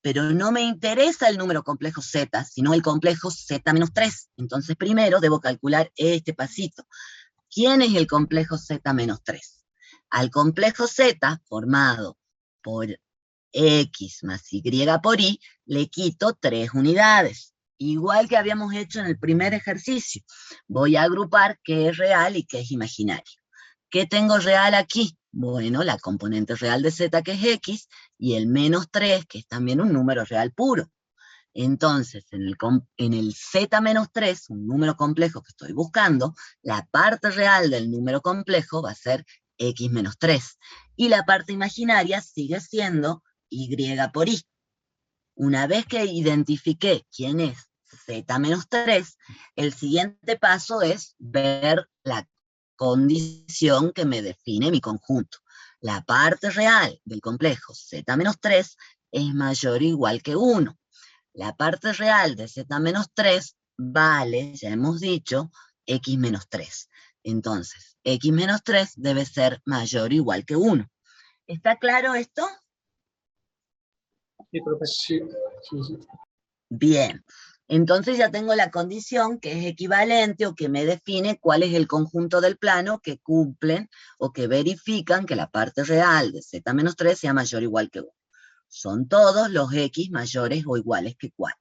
Pero no me interesa el número complejo Z, sino el complejo Z menos 3. Entonces primero debo calcular este pasito. ¿Quién es el complejo Z menos 3? Al complejo Z, formado por X más Y por Y, le quito 3 unidades. Igual que habíamos hecho en el primer ejercicio. Voy a agrupar qué es real y qué es imaginario. ¿Qué tengo real aquí? Bueno, la componente real de Z, que es X, y el menos 3, que es también un número real puro. Entonces, en el Z menos 3, un número complejo que estoy buscando, la parte real del número complejo va a ser X menos 3. Y la parte imaginaria sigue siendo Y por Y. Una vez que identifiqué quién es Z menos 3, el siguiente paso es ver la condición que me define mi conjunto. La parte real del complejo Z menos 3 es mayor o igual que 1. La parte real de Z menos 3 vale, ya hemos dicho, X menos 3. Entonces, X menos 3 debe ser mayor o igual que 1. ¿Está claro esto? Sí, profesor. Sí. Bien. Entonces ya tengo la condición que es equivalente o que me define cuál es el conjunto del plano que cumplen o que verifican que la parte real de Z menos 3 sea mayor o igual que 1. Son todos los X mayores o iguales que 4.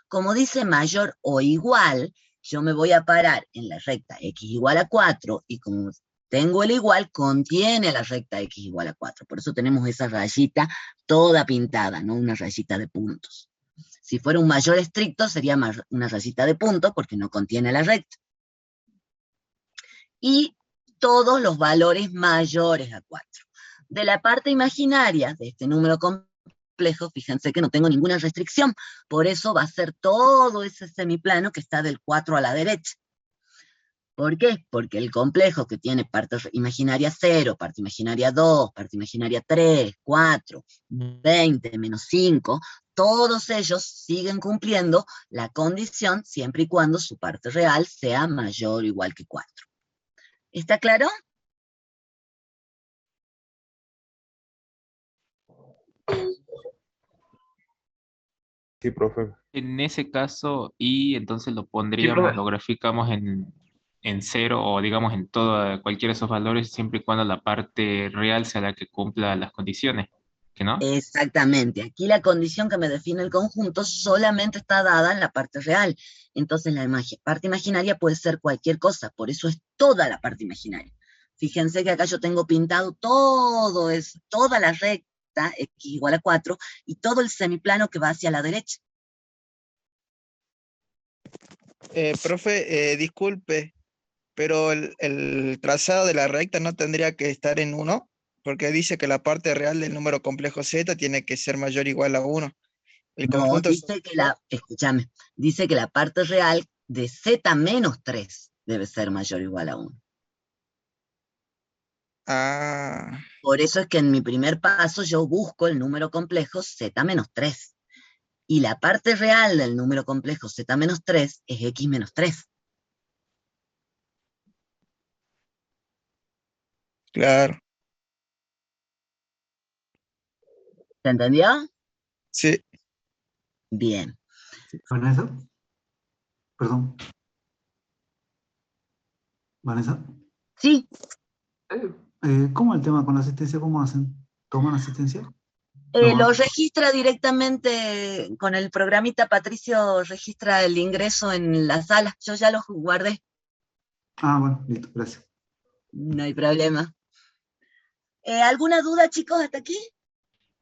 Como dice mayor o igual, yo me voy a parar en la recta X igual a 4, y como tengo el igual, contiene la recta X igual a 4. Por eso tenemos esa rayita toda pintada, no una rayita de puntos. Si fuera un mayor estricto, sería una rayita de puntos, porque no contiene la recta. Y todos los valores mayores a 4. De la parte imaginaria de este número complejo, fíjense que no tengo ninguna restricción, por eso va a ser todo ese semiplano que está del 4 a la derecha. ¿Por qué? Porque el complejo que tiene parte imaginaria 0, parte imaginaria 2, parte imaginaria 3, 4, 20, menos 5, todos ellos siguen cumpliendo la condición siempre y cuando su parte real sea mayor o igual que 4. ¿Está claro? Sí, profe. En ese caso, y entonces lo pondríamos, lo graficamos en cero o digamos en toda, cualquiera de esos valores, siempre y cuando la parte real sea la que cumpla las condiciones, ¿que no? Exactamente. Aquí la condición que me define el conjunto solamente está dada en la parte real. Entonces la parte imaginaria puede ser cualquier cosa, por eso es toda la parte imaginaria. Fíjense que acá yo tengo pintado todo eso, toda la recta, x igual a 4, y todo el semiplano que va hacia la derecha. Profe, disculpe, pero el trazado de la recta no tendría que estar en 1, porque dice que la parte real del número complejo z tiene que ser mayor o igual a 1. El No, conjunto dice que escúchame, dice que la parte real de z menos 3 debe ser mayor o igual a 1. Ah, Por eso es que en mi primer paso yo busco el número complejo z menos 3. Y la parte real del número complejo z menos 3 es x menos 3. claro, ¿Se entendió? sí. Bien. Vanessa, perdón. Vanessa, Sí, ¿cómo el tema con la asistencia? ¿Cómo hacen? ¿Toman asistencia? lo registra directamente con el programita. Patricio registra el ingreso en la sala. Yo ya los guardé. Ah, bueno, listo, gracias. No hay problema. ¿Alguna duda, chicos, hasta aquí?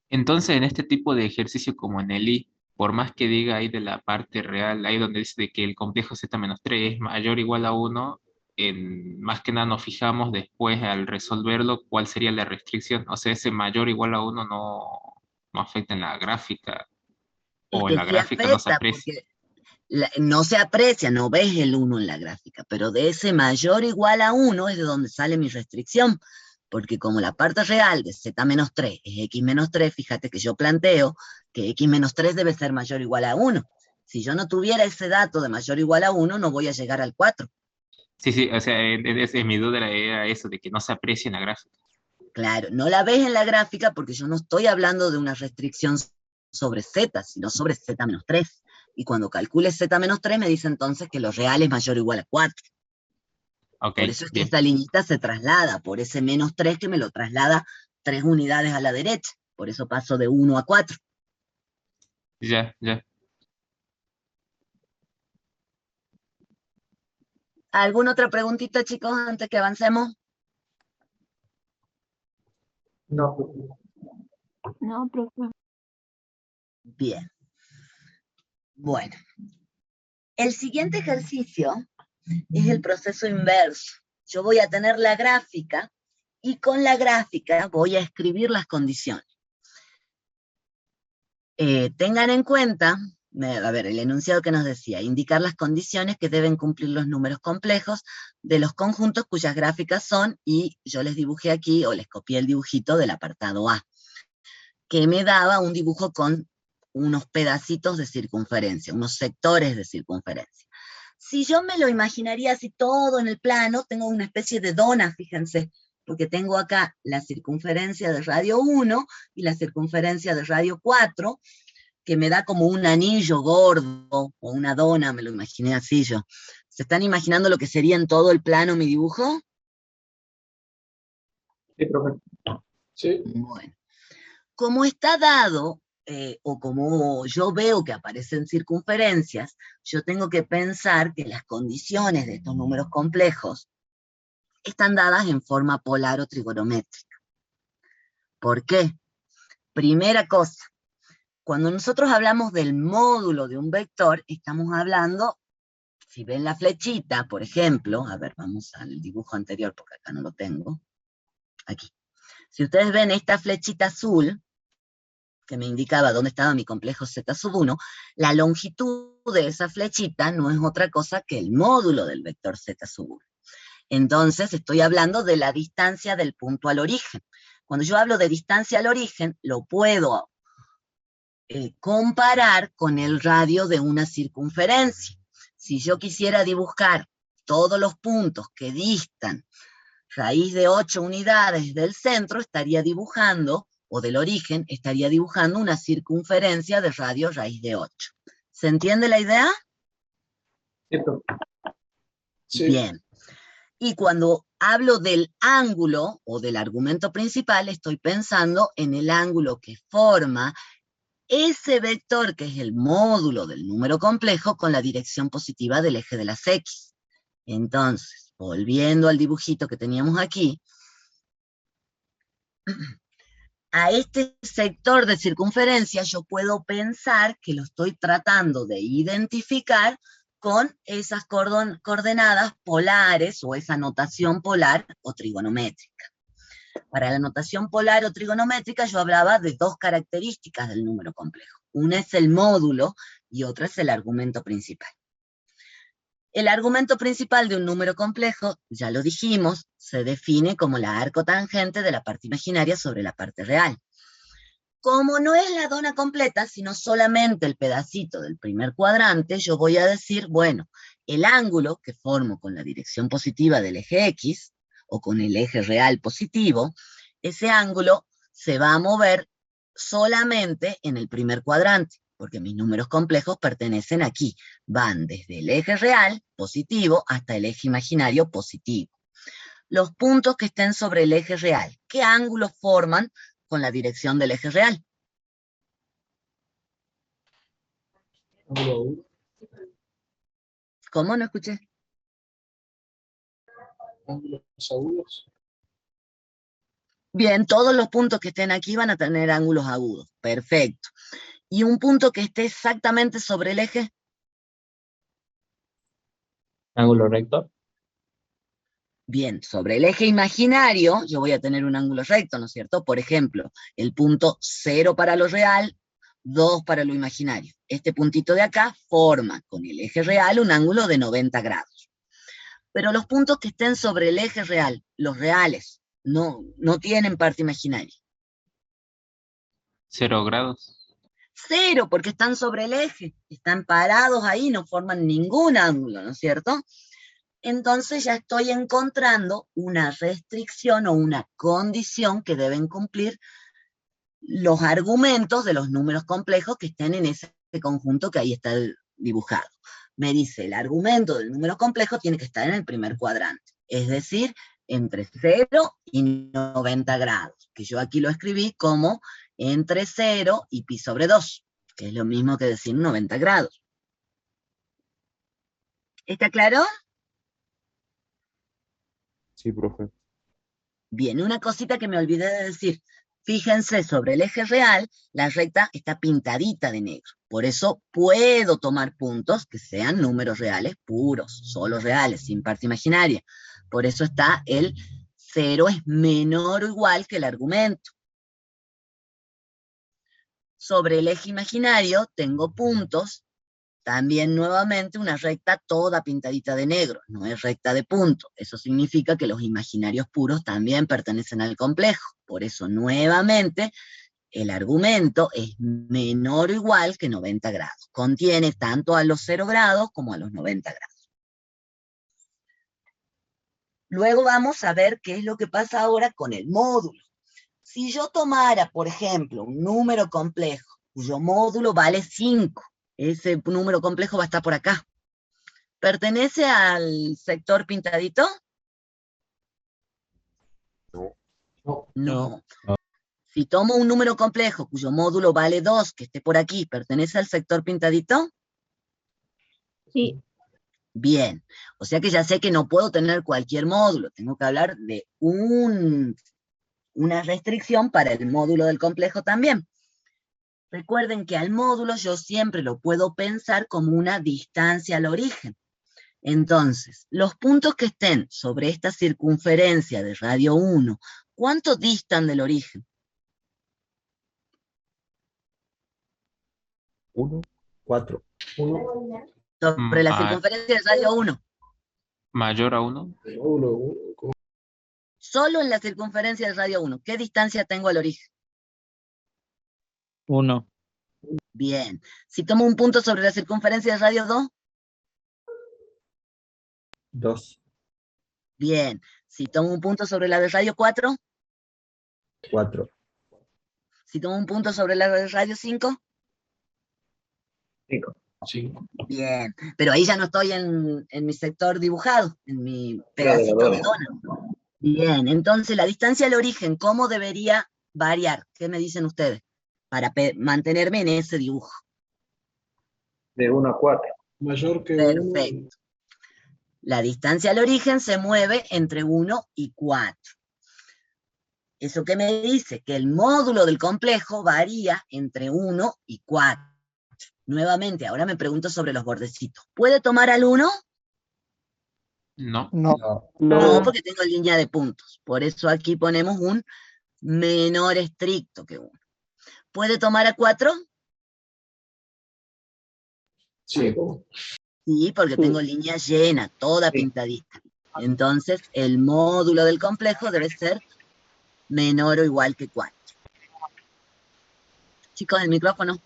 Entonces, en este tipo de ejercicio como en el I, por más que diga ahí de la parte real, ahí donde dice de que el complejo z-3 es mayor o igual a 1, más que nada nos fijamos después al resolverlo cuál sería la restricción. O sea, ese mayor o igual a 1 no afecta en la gráfica, Es o en que la sí gráfica no se afecta, aprecia. porque no se aprecia, no ves el 1 en la gráfica, pero de ese mayor o igual a 1 es de donde sale mi restricción, porque como la parte real de z-3 es x-3, fíjate que yo planteo que x-3 debe ser mayor o igual a 1. Si yo no tuviera ese dato de mayor o igual a 1, no voy a llegar al 4. Sí, sí, o sea, mi duda era eso, de que no se aprecia en la gráfica. Claro, no la ves en la gráfica porque yo no estoy hablando de una restricción sobre z, sino sobre z-3. Y cuando calcules z-3 me dice entonces que lo real es mayor o igual a 4. Ok, Por eso es que bien. esta liñita se traslada, por ese menos 3 que me lo traslada 3 unidades a la derecha. Por eso paso de 1 a 4. Ya, ya. ¿Alguna otra preguntita, chicos, antes que avancemos? No. No, profe. Bien. Bueno. El siguiente ejercicio es el proceso inverso. Yo voy a tener la gráfica y con la gráfica voy a escribir las condiciones. Tengan en cuenta, a ver, el enunciado que nos decía, indicar las condiciones que deben cumplir los números complejos de los conjuntos cuyas gráficas son, y yo les dibujé aquí, o les copié el dibujito del apartado A, que me daba un dibujo con unos pedacitos de circunferencia, unos sectores de circunferencia. Si yo me lo imaginaría así todo en el plano, tengo una especie de dona, fíjense, porque tengo acá la circunferencia de radio 1 y la circunferencia de radio 4, que me da como un anillo gordo, o una dona, me lo imaginé así yo. ¿Se están imaginando lo que sería en todo el plano mi dibujo? Sí, profe. Sí. Bueno. Como está dado, o como yo veo que aparecen circunferencias, yo tengo que pensar que las condiciones de estos números complejos están dadas en forma polar o trigonométrica. ¿Por qué? Primera cosa, cuando nosotros hablamos del módulo de un vector, estamos hablando, si ven la flechita, por ejemplo, a ver, vamos al dibujo anterior porque acá no lo tengo, aquí. Si ustedes ven esta flechita azul, que me indicaba dónde estaba mi complejo Z1, la longitud de esa flechita no es otra cosa que el módulo del vector Z1. Entonces estoy hablando de la distancia del punto al origen. Cuando yo hablo de distancia al origen, lo puedo comparar con el radio de una circunferencia. Si yo quisiera dibujar todos los puntos que distan raíz de 8 unidades del centro estaría dibujando, o del origen, estaría dibujando una circunferencia de radio raíz de 8. ¿Se entiende la idea? Sí, profe. Sí. Bien. Y cuando hablo del ángulo o del argumento principal, estoy pensando en el ángulo que forma ese vector que es el módulo del número complejo con la dirección positiva del eje de las X. Entonces, volviendo al dibujito que teníamos aquí, a este sector de circunferencia yo puedo pensar que lo estoy tratando de identificar con esas coordenadas polares o esa notación polar o trigonométrica. Para la notación polar o trigonométrica yo hablaba de dos características del número complejo. Una es el módulo y otra es el argumento principal. El argumento principal de un número complejo, ya lo dijimos, se define como la arcotangente de la parte imaginaria sobre la parte real. Como no es la dona completa, sino solamente el pedacito del primer cuadrante, yo voy a decir, bueno, el ángulo que formo con la dirección positiva del eje X, o con el eje real positivo, ese ángulo se va a mover solamente en el primer cuadrante, porque mis números complejos pertenecen aquí, van desde el eje real positivo hasta el eje imaginario positivo. Los puntos que estén sobre el eje real, ¿qué ángulos forman con la dirección del eje real? ¿Cómo? No escuché. Ángulos agudos. Bien, todos los puntos que estén aquí van a tener ángulos agudos. Perfecto. ¿Y un punto que esté exactamente sobre el eje? Ángulo recto. Bien, sobre el eje imaginario yo voy a tener un ángulo recto, ¿no es cierto? Por ejemplo, el punto 0 para lo real, 2 para lo imaginario. Este puntito de acá forma con el eje real un ángulo de 90 grados. Pero los puntos que estén sobre el eje real, los reales, no tienen parte imaginaria. 0 grados. 0, porque están sobre el eje, están parados ahí, no forman ningún ángulo, ¿no es cierto? Entonces ya estoy encontrando una restricción o una condición que deben cumplir los argumentos de los números complejos que estén en ese conjunto que ahí está dibujado. Me dice, el argumento del número complejo tiene que estar en el primer cuadrante, es decir, entre 0 y 90 grados, que yo aquí lo escribí como entre 0 y pi sobre 2, que es lo mismo que decir 90 grados. ¿Está claro? Sí, profe. Bien, una cosita que me olvidé de decir. Fíjense, sobre el eje real, la recta está pintadita de negro. Por eso puedo tomar puntos que sean números reales puros, solo reales, sin parte imaginaria. Por eso está el 0 es menor o igual que el argumento. Sobre el eje imaginario tengo puntos, también nuevamente una recta toda pintadita de negro, no es recta de punto. Eso significa que los imaginarios puros también pertenecen al complejo. Por eso nuevamente el argumento es menor o igual que 90 grados. Contiene tanto a los 0 grados como a los 90 grados. Luego vamos a ver qué es lo que pasa ahora con el módulo. Si yo tomara, por ejemplo, un número complejo, cuyo módulo vale 5, ese número complejo va a estar por acá. ¿Pertenece al sector pintadito? No. Si tomo un número complejo cuyo módulo vale 2, que esté por aquí, ¿pertenece al sector pintadito? Sí. Bien, o sea que ya sé que no puedo tener cualquier módulo, tengo que hablar de una restricción para el módulo del complejo también. Recuerden que al módulo yo siempre lo puedo pensar como una distancia al origen. Entonces, los puntos que estén sobre esta circunferencia de radio 1, ¿cuánto distan del origen? 1, 4. Sobre la circunferencia de radio 1. Mayor a 1. Solo en la circunferencia de radio 1. ¿Qué distancia tengo al origen? 1. Bien. Si tomo un punto sobre la circunferencia de radio 2. 2. Bien. Si tomo un punto sobre la de radio 4, 4. si tomo un punto sobre la de radio 5, 5. bien. Pero ahí ya no estoy en mi sector dibujado, en mi La de la pedacito de dona. dona. Bien, entonces la distancia al origen, ¿cómo debería variar? ¿Qué me dicen ustedes? Para mantenerme en ese dibujo. De 1 a 4. Mayor que 1. Perfecto. La distancia al origen se mueve entre 1 y 4. ¿Eso qué me dice? Que el módulo del complejo varía entre 1 y 4. Nuevamente, ahora me pregunto sobre los bordecitos. ¿Puede tomar al 1? No. No, porque tengo línea de puntos. Por eso aquí ponemos un menor estricto que 1. ¿Puede tomar a 4? Sí. Sí, porque tengo línea llena, toda pintadita. Entonces, el módulo del complejo debe ser menor o igual que 4. Chicos, el micrófono.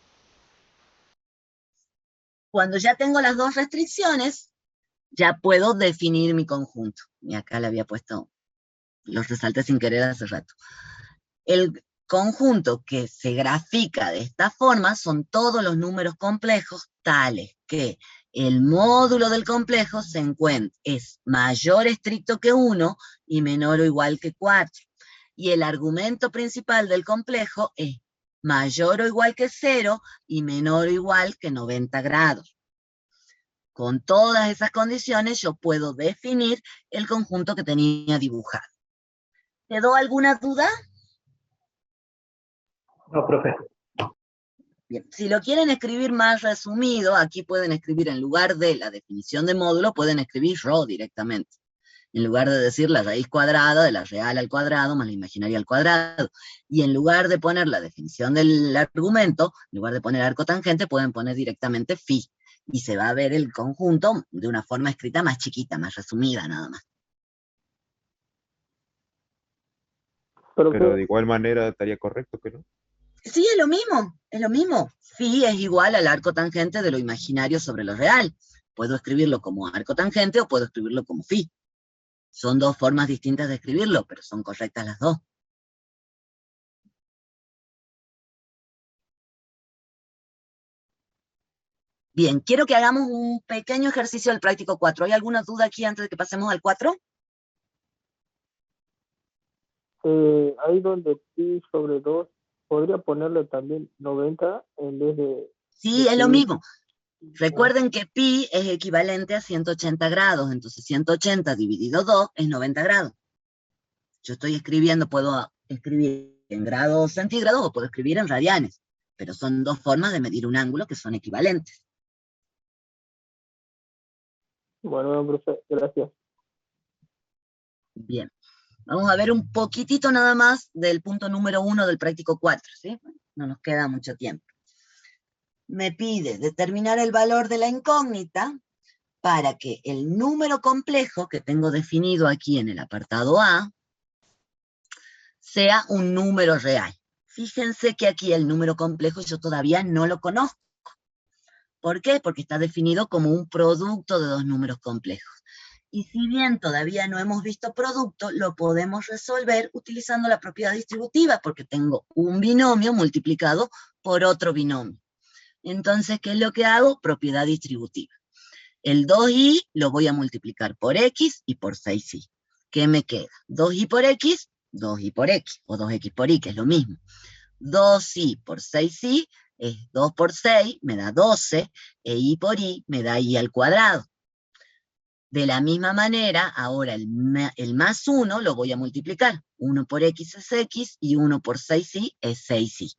Cuando ya tengo las dos restricciones, ya puedo definir mi conjunto. Y acá le había puesto, los resalté sin querer hace rato. El conjunto que se grafica de esta forma son todos los números complejos tales que el módulo del complejo es mayor estricto que 1 y menor o igual que 4. Y el argumento principal del complejo es mayor o igual que 0 y menor o igual que 90 grados. Con todas esas condiciones yo puedo definir el conjunto que tenía dibujado. ¿Quedó alguna duda? No, profe. Bien, si lo quieren escribir más resumido, aquí pueden escribir en lugar de la definición de módulo, pueden escribir ρ directamente. En lugar de decir la raíz cuadrada de la real al cuadrado más la imaginaria al cuadrado. Y en lugar de poner la definición del argumento, en lugar de poner arco tangente, pueden poner directamente phi. Y se va a ver el conjunto de una forma escrita más chiquita, más resumida nada más. Pero de igual manera estaría correcto que no. Sí, es lo mismo, es lo mismo. Phi es igual al arco tangente de lo imaginario sobre lo real. Puedo escribirlo como arco tangente o puedo escribirlo como phi. Son dos formas distintas de escribirlo, pero son correctas las dos. Bien, quiero que hagamos un pequeño ejercicio del práctico 4. ¿Hay alguna duda aquí antes de que pasemos al 4? Ahí donde pi sobre 2, podría ponerle también 90 en vez de... Sí, es lo mismo. Recuerden que pi es equivalente a 180 grados, entonces 180 dividido 2 es 90 grados. Yo estoy escribiendo, puedo escribir en grados centígrados o puedo escribir en radianes, pero son dos formas de medir un ángulo que son equivalentes. Bueno, profe, gracias. Bien, vamos a ver un poquitito nada más del punto número 1 del práctico 4, ¿sí? No nos queda mucho tiempo. Me pide determinar el valor de la incógnita para que el número complejo que tengo definido aquí en el apartado A sea un número real. Fíjense que aquí el número complejo yo todavía no lo conozco. ¿Por qué? Porque está definido como un producto de dos números complejos. Y si bien todavía no hemos visto producto, lo podemos resolver utilizando la propiedad distributiva, porque tengo un binomio multiplicado por otro binomio. Entonces, ¿qué es lo que hago? Propiedad distributiva. El 2i lo voy a multiplicar por x y por 6i. ¿Qué me queda? 2i por x, 2i por x, o 2x por y, que es lo mismo. 2i por 6i es 2 por 6, me da 12, e i por i me da i al cuadrado. De la misma manera, ahora el más 1 lo voy a multiplicar. 1 por x es x, y 1 por 6i es 6i.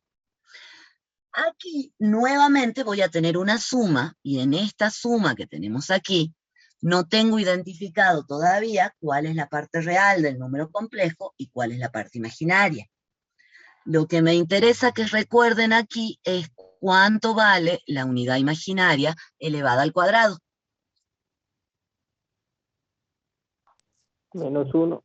Aquí, nuevamente, voy a tener una suma, y en esta suma que tenemos aquí, no tengo identificado todavía cuál es la parte real del número complejo y cuál es la parte imaginaria. Lo que me interesa que recuerden aquí es cuánto vale la unidad imaginaria elevada al cuadrado. Menos 1.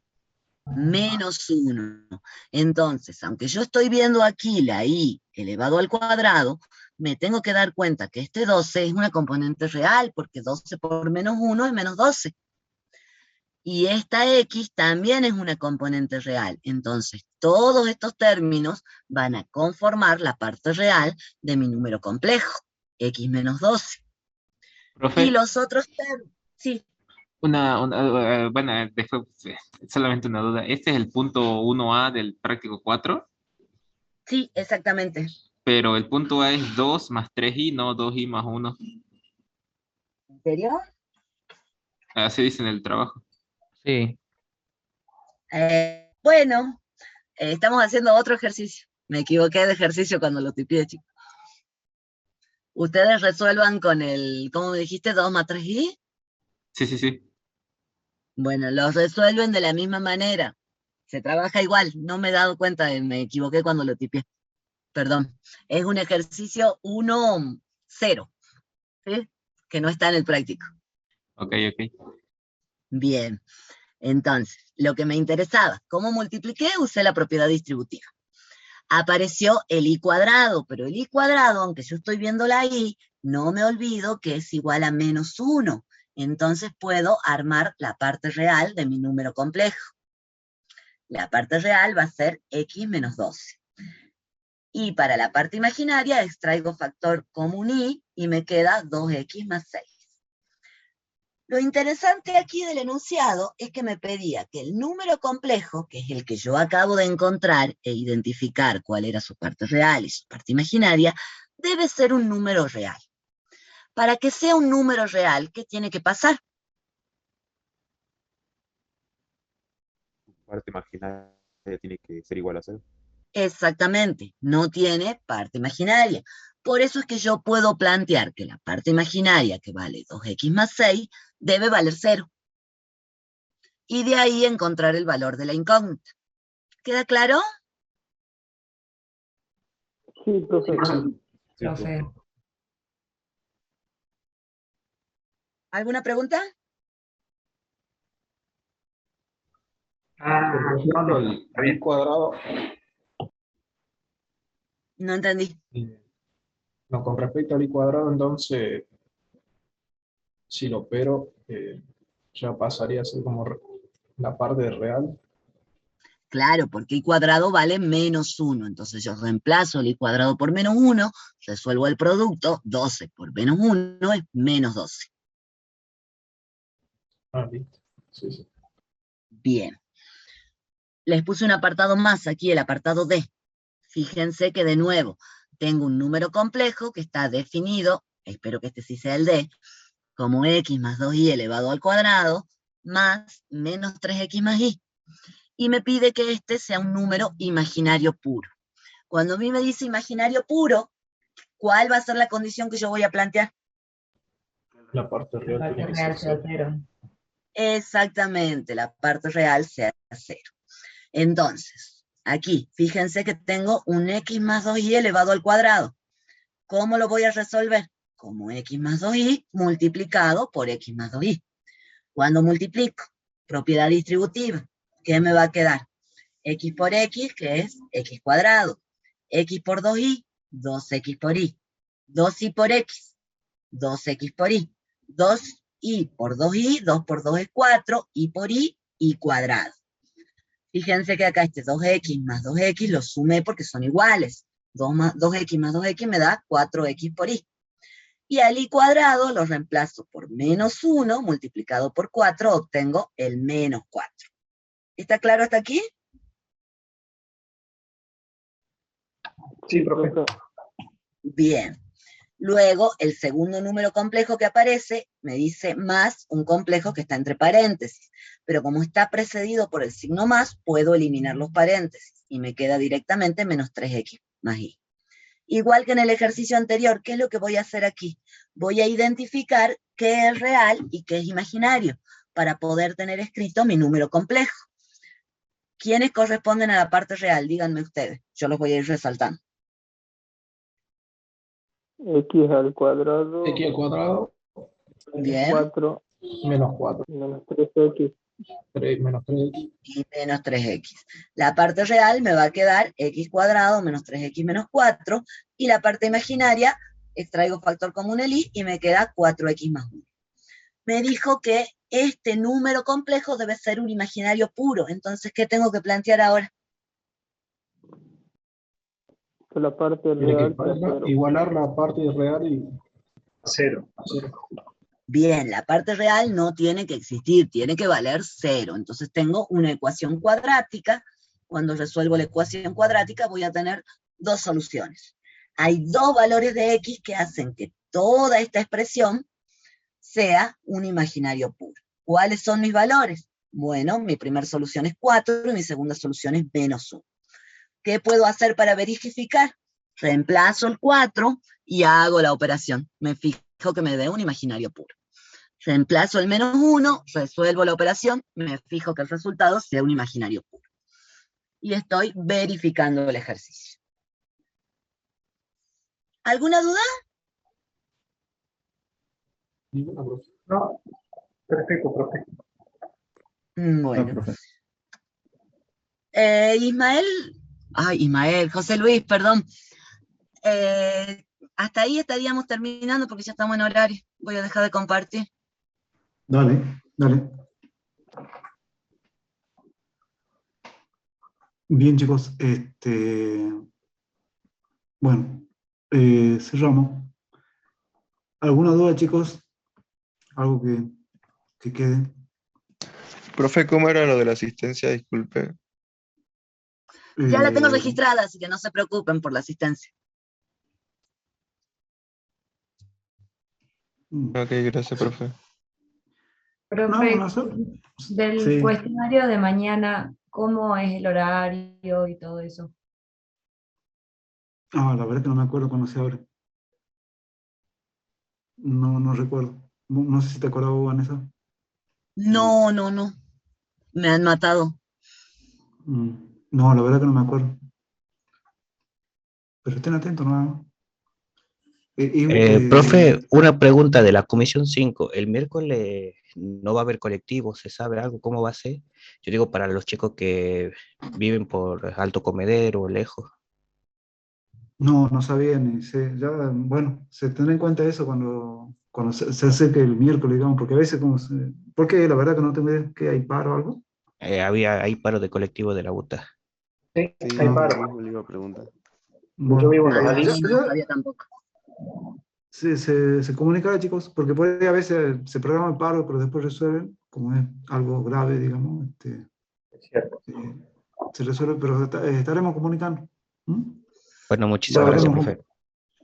Menos 1. Entonces, aunque yo estoy viendo aquí la i elevado al cuadrado, me tengo que dar cuenta que este 12 es una componente real, porque 12 por menos 1 es menos 12. Y esta x también es una componente real. Entonces, todos estos términos van a conformar la parte real de mi número complejo, x menos 12. Profe, Y los otros términos, sí, bueno, después, solamente una duda. ¿Este es el punto 1A del práctico 4? sí, exactamente. Pero el punto A es 2 más 3i, no 2i más 1. ¿En serio? Así dice en el trabajo. Sí. Bueno, estamos haciendo otro ejercicio. Me equivoqué de ejercicio cuando lo tipié, chicos. Ustedes resuelvan con el, ¿cómo me dijiste? 2 más 3i. Sí, sí, sí. Bueno, los resuelven de la misma manera. Se trabaja igual. No me he dado cuenta, me equivoqué cuando lo tipié. Perdón. Es un ejercicio 1-0, ¿sí? Que no está en el práctico. Ok, ok. Bien. Entonces, lo que me interesaba, ¿cómo multipliqué? Usé la propiedad distributiva. Apareció el i cuadrado, pero el i cuadrado, aunque yo estoy viendo la i, no me olvido que es igual a menos 1. Entonces puedo armar la parte real de mi número complejo. La parte real va a ser x menos 12. Y para la parte imaginaria extraigo factor común i y me queda 2x más 6. Lo interesante aquí del enunciado es que me pedía que el número complejo, que es el que yo acabo de encontrar e identificar cuál era su parte real y su parte imaginaria, debe ser un número real. Para que sea un número real, ¿qué tiene que pasar? Parte imaginaria tiene que ser igual a 0. Exactamente, no tiene parte imaginaria. Por eso es que yo puedo plantear que la parte imaginaria, que vale 2x más 6, debe valer 0. Y de ahí encontrar el valor de la incógnita. ¿Queda claro? Sí, profe. Sí, Profe. ¿Alguna pregunta? Solucionando el i cuadrado, No entendí. no, con respecto al i cuadrado, entonces, si lo opero, ya pasaría a ser como la parte real. Claro, porque i cuadrado vale menos 1. Entonces yo reemplazo el i cuadrado por menos 1, resuelvo el producto, 12 por menos 1 es menos 12. Ah, listo. Sí, sí. Bien. Les puse un apartado más aquí, el apartado D. Fíjense que de nuevo tengo un número complejo que está definido, espero que este sí sea el D, como x más 2y elevado al cuadrado más menos 3x más y. Y me pide que este sea un número imaginario puro. Cuando a mí me dice imaginario puro, ¿cuál va a ser la condición que yo voy a plantear? La parte La real parte tiene que real ser sea 0. 0. Exactamente, la parte real sea 0. Entonces, aquí, fíjense que tengo un x más 2y elevado al cuadrado. ¿Cómo lo voy a resolver? Como x más 2y multiplicado por x más 2y. Cuando multiplico, propiedad distributiva, ¿qué me va a quedar? X por x, que es x cuadrado. X por 2y, 2x por y. 2y por x, 2x por y. 2y por 2y, 2 por 2 es 4, y por y cuadrado. Fíjense que acá este 2x más 2x lo sumé porque son iguales. 2x más 2x me da 4x por y. Y al i cuadrado lo reemplazo por menos 1 multiplicado por 4, obtengo el menos 4. ¿Está claro hasta aquí? Sí, profe. Bien. Luego, el segundo número complejo que aparece me dice más un complejo que está entre paréntesis. Pero como está precedido por el signo más, puedo eliminar los paréntesis y me queda directamente menos 3x más y. Igual que en el ejercicio anterior, ¿qué es lo que voy a hacer aquí? Voy a identificar qué es real y qué es imaginario para poder tener escrito mi número complejo. ¿Quiénes corresponden a la parte real? Díganme ustedes. Yo los voy a ir resaltando. X al cuadrado. X al cuadrado. Bien. 4 Menos 4. menos 3x. Menos 3x. Y menos 3x. La parte real me va a quedar x cuadrado menos 3x menos 4, y la parte imaginaria extraigo factor común el y me queda 4x más 1. me dijo que este número complejo debe ser un imaginario puro. Entonces, ¿qué tengo que plantear ahora? Que la parte Tiene que real sea cero. igualar la parte real y a cero. Bien, la parte real no tiene que existir, tiene que valer 0. Entonces tengo una ecuación cuadrática. Cuando resuelvo la ecuación cuadrática voy a tener dos soluciones. Hay dos valores de x que hacen que toda esta expresión sea un imaginario puro. ¿Cuáles son mis valores? Bueno, mi primera solución es 4 y mi segunda solución es -1. ¿Qué puedo hacer para verificar? Reemplazo el 4 y hago la operación. Me fijo que me dé un imaginario puro. Reemplazo el -1, resuelvo la operación, me fijo que el resultado sea un imaginario puro. Y estoy verificando el ejercicio. ¿Alguna duda? Ninguna, profe. No, perfecto, profe. Bueno. Ismael, José Luis, perdón. Hasta ahí estaríamos terminando porque ya estamos en horario. Voy a dejar de compartir. Dale, dale. Bien, chicos, bueno, cerramos. ¿Alguna duda, chicos? ¿Algo que quede? Profe, ¿cómo era lo de la asistencia? Disculpe. Ya la tengo registrada, así que no se preocupen por la asistencia. Ok, gracias, profe. Profe, No, del sí. cuestionario de mañana, ¿cómo es el horario y todo eso? La verdad que no me acuerdo cuándo se abre. No recuerdo. No sé si te acuerdas, Vanessa. No. Me han matado. No, la verdad que no me acuerdo. Pero estén atentos nada más. Profe, una pregunta de la Comisión 5. El miércoles no va a haber colectivo, ¿se sabe algo? ¿Cómo va a ser? Yo digo para los chicos que viven por Alto Comedero o lejos. No sabía ni sé. Ya, bueno, se tendrá en cuenta eso cuando se acerque el miércoles, digamos, porque a veces porque la verdad que no tengo idea que hay paro o algo. Hay paro de colectivo de la UTA. Sí, Sí, hay lo paro. mismo le iba a preguntar. Yo vivo en No Rodaliz. sabía tampoco. Se comunicará, chicos, porque por ahí a veces se programa el paro, pero después resuelven, como es algo grave, digamos, Es cierto. se resuelve, pero estaremos comunicando. Bueno, muchísimas Bueno, gracias, nos profe.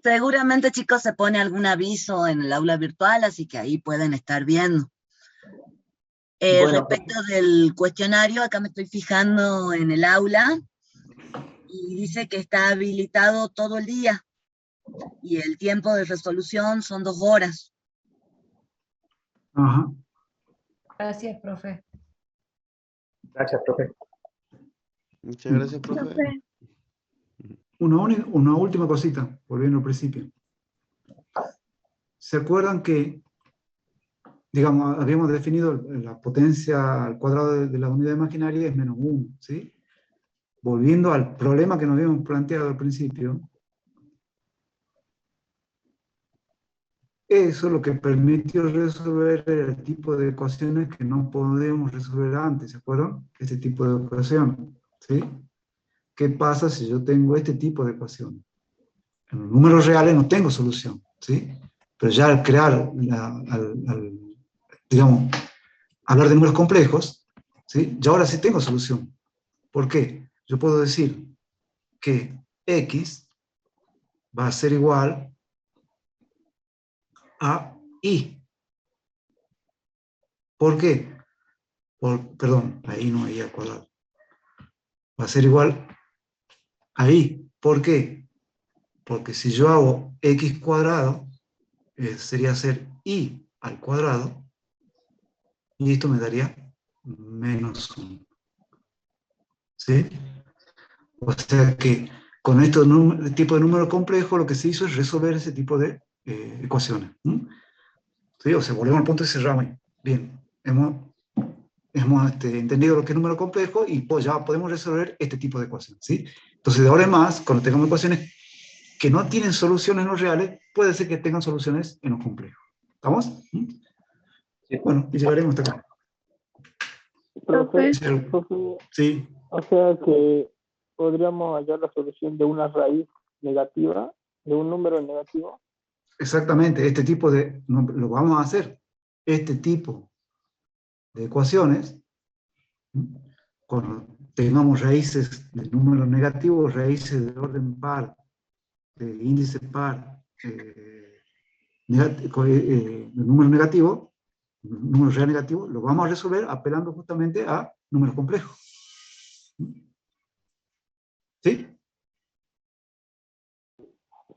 Seguramente, chicos, se pone algún aviso en el aula virtual, así que ahí pueden estar viendo. Bueno, Respecto del cuestionario, acá me estoy fijando en el aula y dice que está habilitado todo el día y el tiempo de resolución son 2 horas. Ajá. Gracias, profe. gracias, profe. Muchas gracias, profe. Profe, Una última cosita, volviendo al principio. ¿Se acuerdan que, digamos, habíamos definido la potencia al cuadrado de la unidad imaginaria es -1, ¿sí? Volviendo al problema que nos habíamos planteado al principio, eso es lo que permitió resolver el tipo de ecuaciones que no podíamos resolver antes, ¿se acuerdan? Este tipo de ecuaciones, ¿sí? ¿Qué pasa si yo tengo este tipo de ecuaciones? En los números reales no tengo solución, ¿sí? Pero ya al crear, digamos, hablar de números complejos, ¿sí? Yo ahora sí tengo solución. ¿Por qué? Yo puedo decir que x va a ser igual a y. ¿Por qué? Perdón, ahí no, ahí al cuadrado. Va a ser igual a y. ¿Por qué? Porque si yo hago x cuadrado, sería hacer y al cuadrado, y esto me daría -1. ¿Sí? O sea que con este tipo de número complejo lo que se hizo es resolver ese tipo de ecuaciones. ¿Sí? O sea, volvemos al punto y cerramos. Bien, hemos entendido lo que es número complejo y pues ya podemos resolver este tipo de ecuaciones. ¿Sí? Entonces, de ahora en más, cuando tengamos ecuaciones que no tienen soluciones en los reales, puede ser que tengan soluciones en los complejos. ¿Estamos? Bueno, y llegaremos hasta acá. Profe, Sí. profe, Sí, o sea que podríamos hallar la solución de una raíz negativa, de un número negativo. exactamente. Este tipo de, lo vamos a hacer. Este tipo de ecuaciones, cuando tengamos raíces de números negativos, raíces de orden par, de índice par, de número negativo, número real negativo, lo vamos a resolver apelando justamente a números complejos. ¿Sí?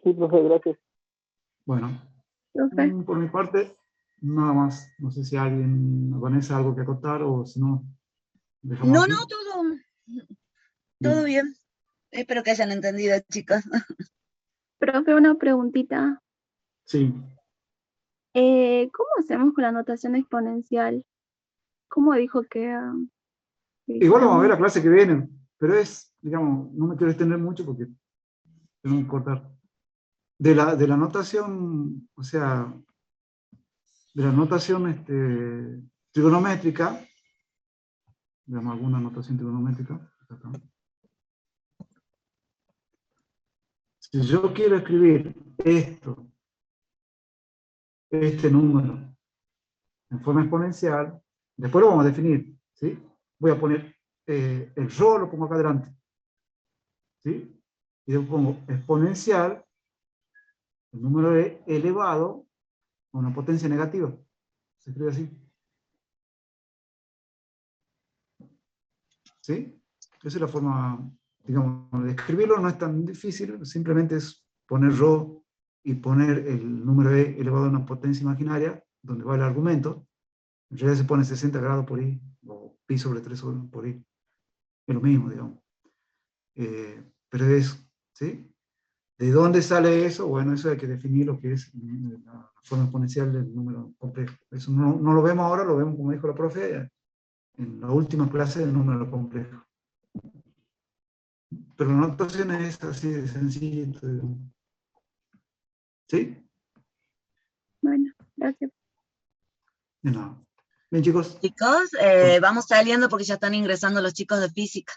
Sí, profe, gracias. Bueno, Profe. por mi parte, nada más. No sé si alguien, Vanessa, algo que acotar o si no, dejamos No, aquí. no, todo bien. Espero que hayan entendido, chicos. Profe, una preguntita. Sí. ¿Cómo hacemos con la notación exponencial? ¿Cómo dijo que Igual vamos a ver la hiciéramos? clase que viene, pero es, digamos, no me quiero extender mucho porque tengo que cortar. De la notación, o sea, de la notación trigonométrica, digamos, alguna notación trigonométrica. Acá. Si yo quiero escribir este número en forma exponencial, después lo vamos a definir, ¿sí? Voy a poner el rho, lo pongo acá adelante, ¿sí? Y después pongo exponencial, el número elevado a una potencia negativa. Se escribe así. ¿Sí? Esa es la forma, digamos, de escribirlo, no es tan difícil, simplemente es poner rho y poner el número e elevado a una potencia imaginaria, donde va el argumento. En realidad se pone 60 grados por i, o pi sobre 3 por i. Es lo mismo, digamos. Pero es, ¿sí? ¿De dónde sale eso? Bueno, eso hay que definir lo que es la forma exponencial del número complejo. Eso no lo vemos ahora, lo vemos, como dijo la profe, en la última clase del número complejo. Pero la notación es así de sencilla. ¿Sí? Bueno, gracias. De nada. Bien, chicos. Chicos, vamos saliendo porque ya están ingresando los chicos de física.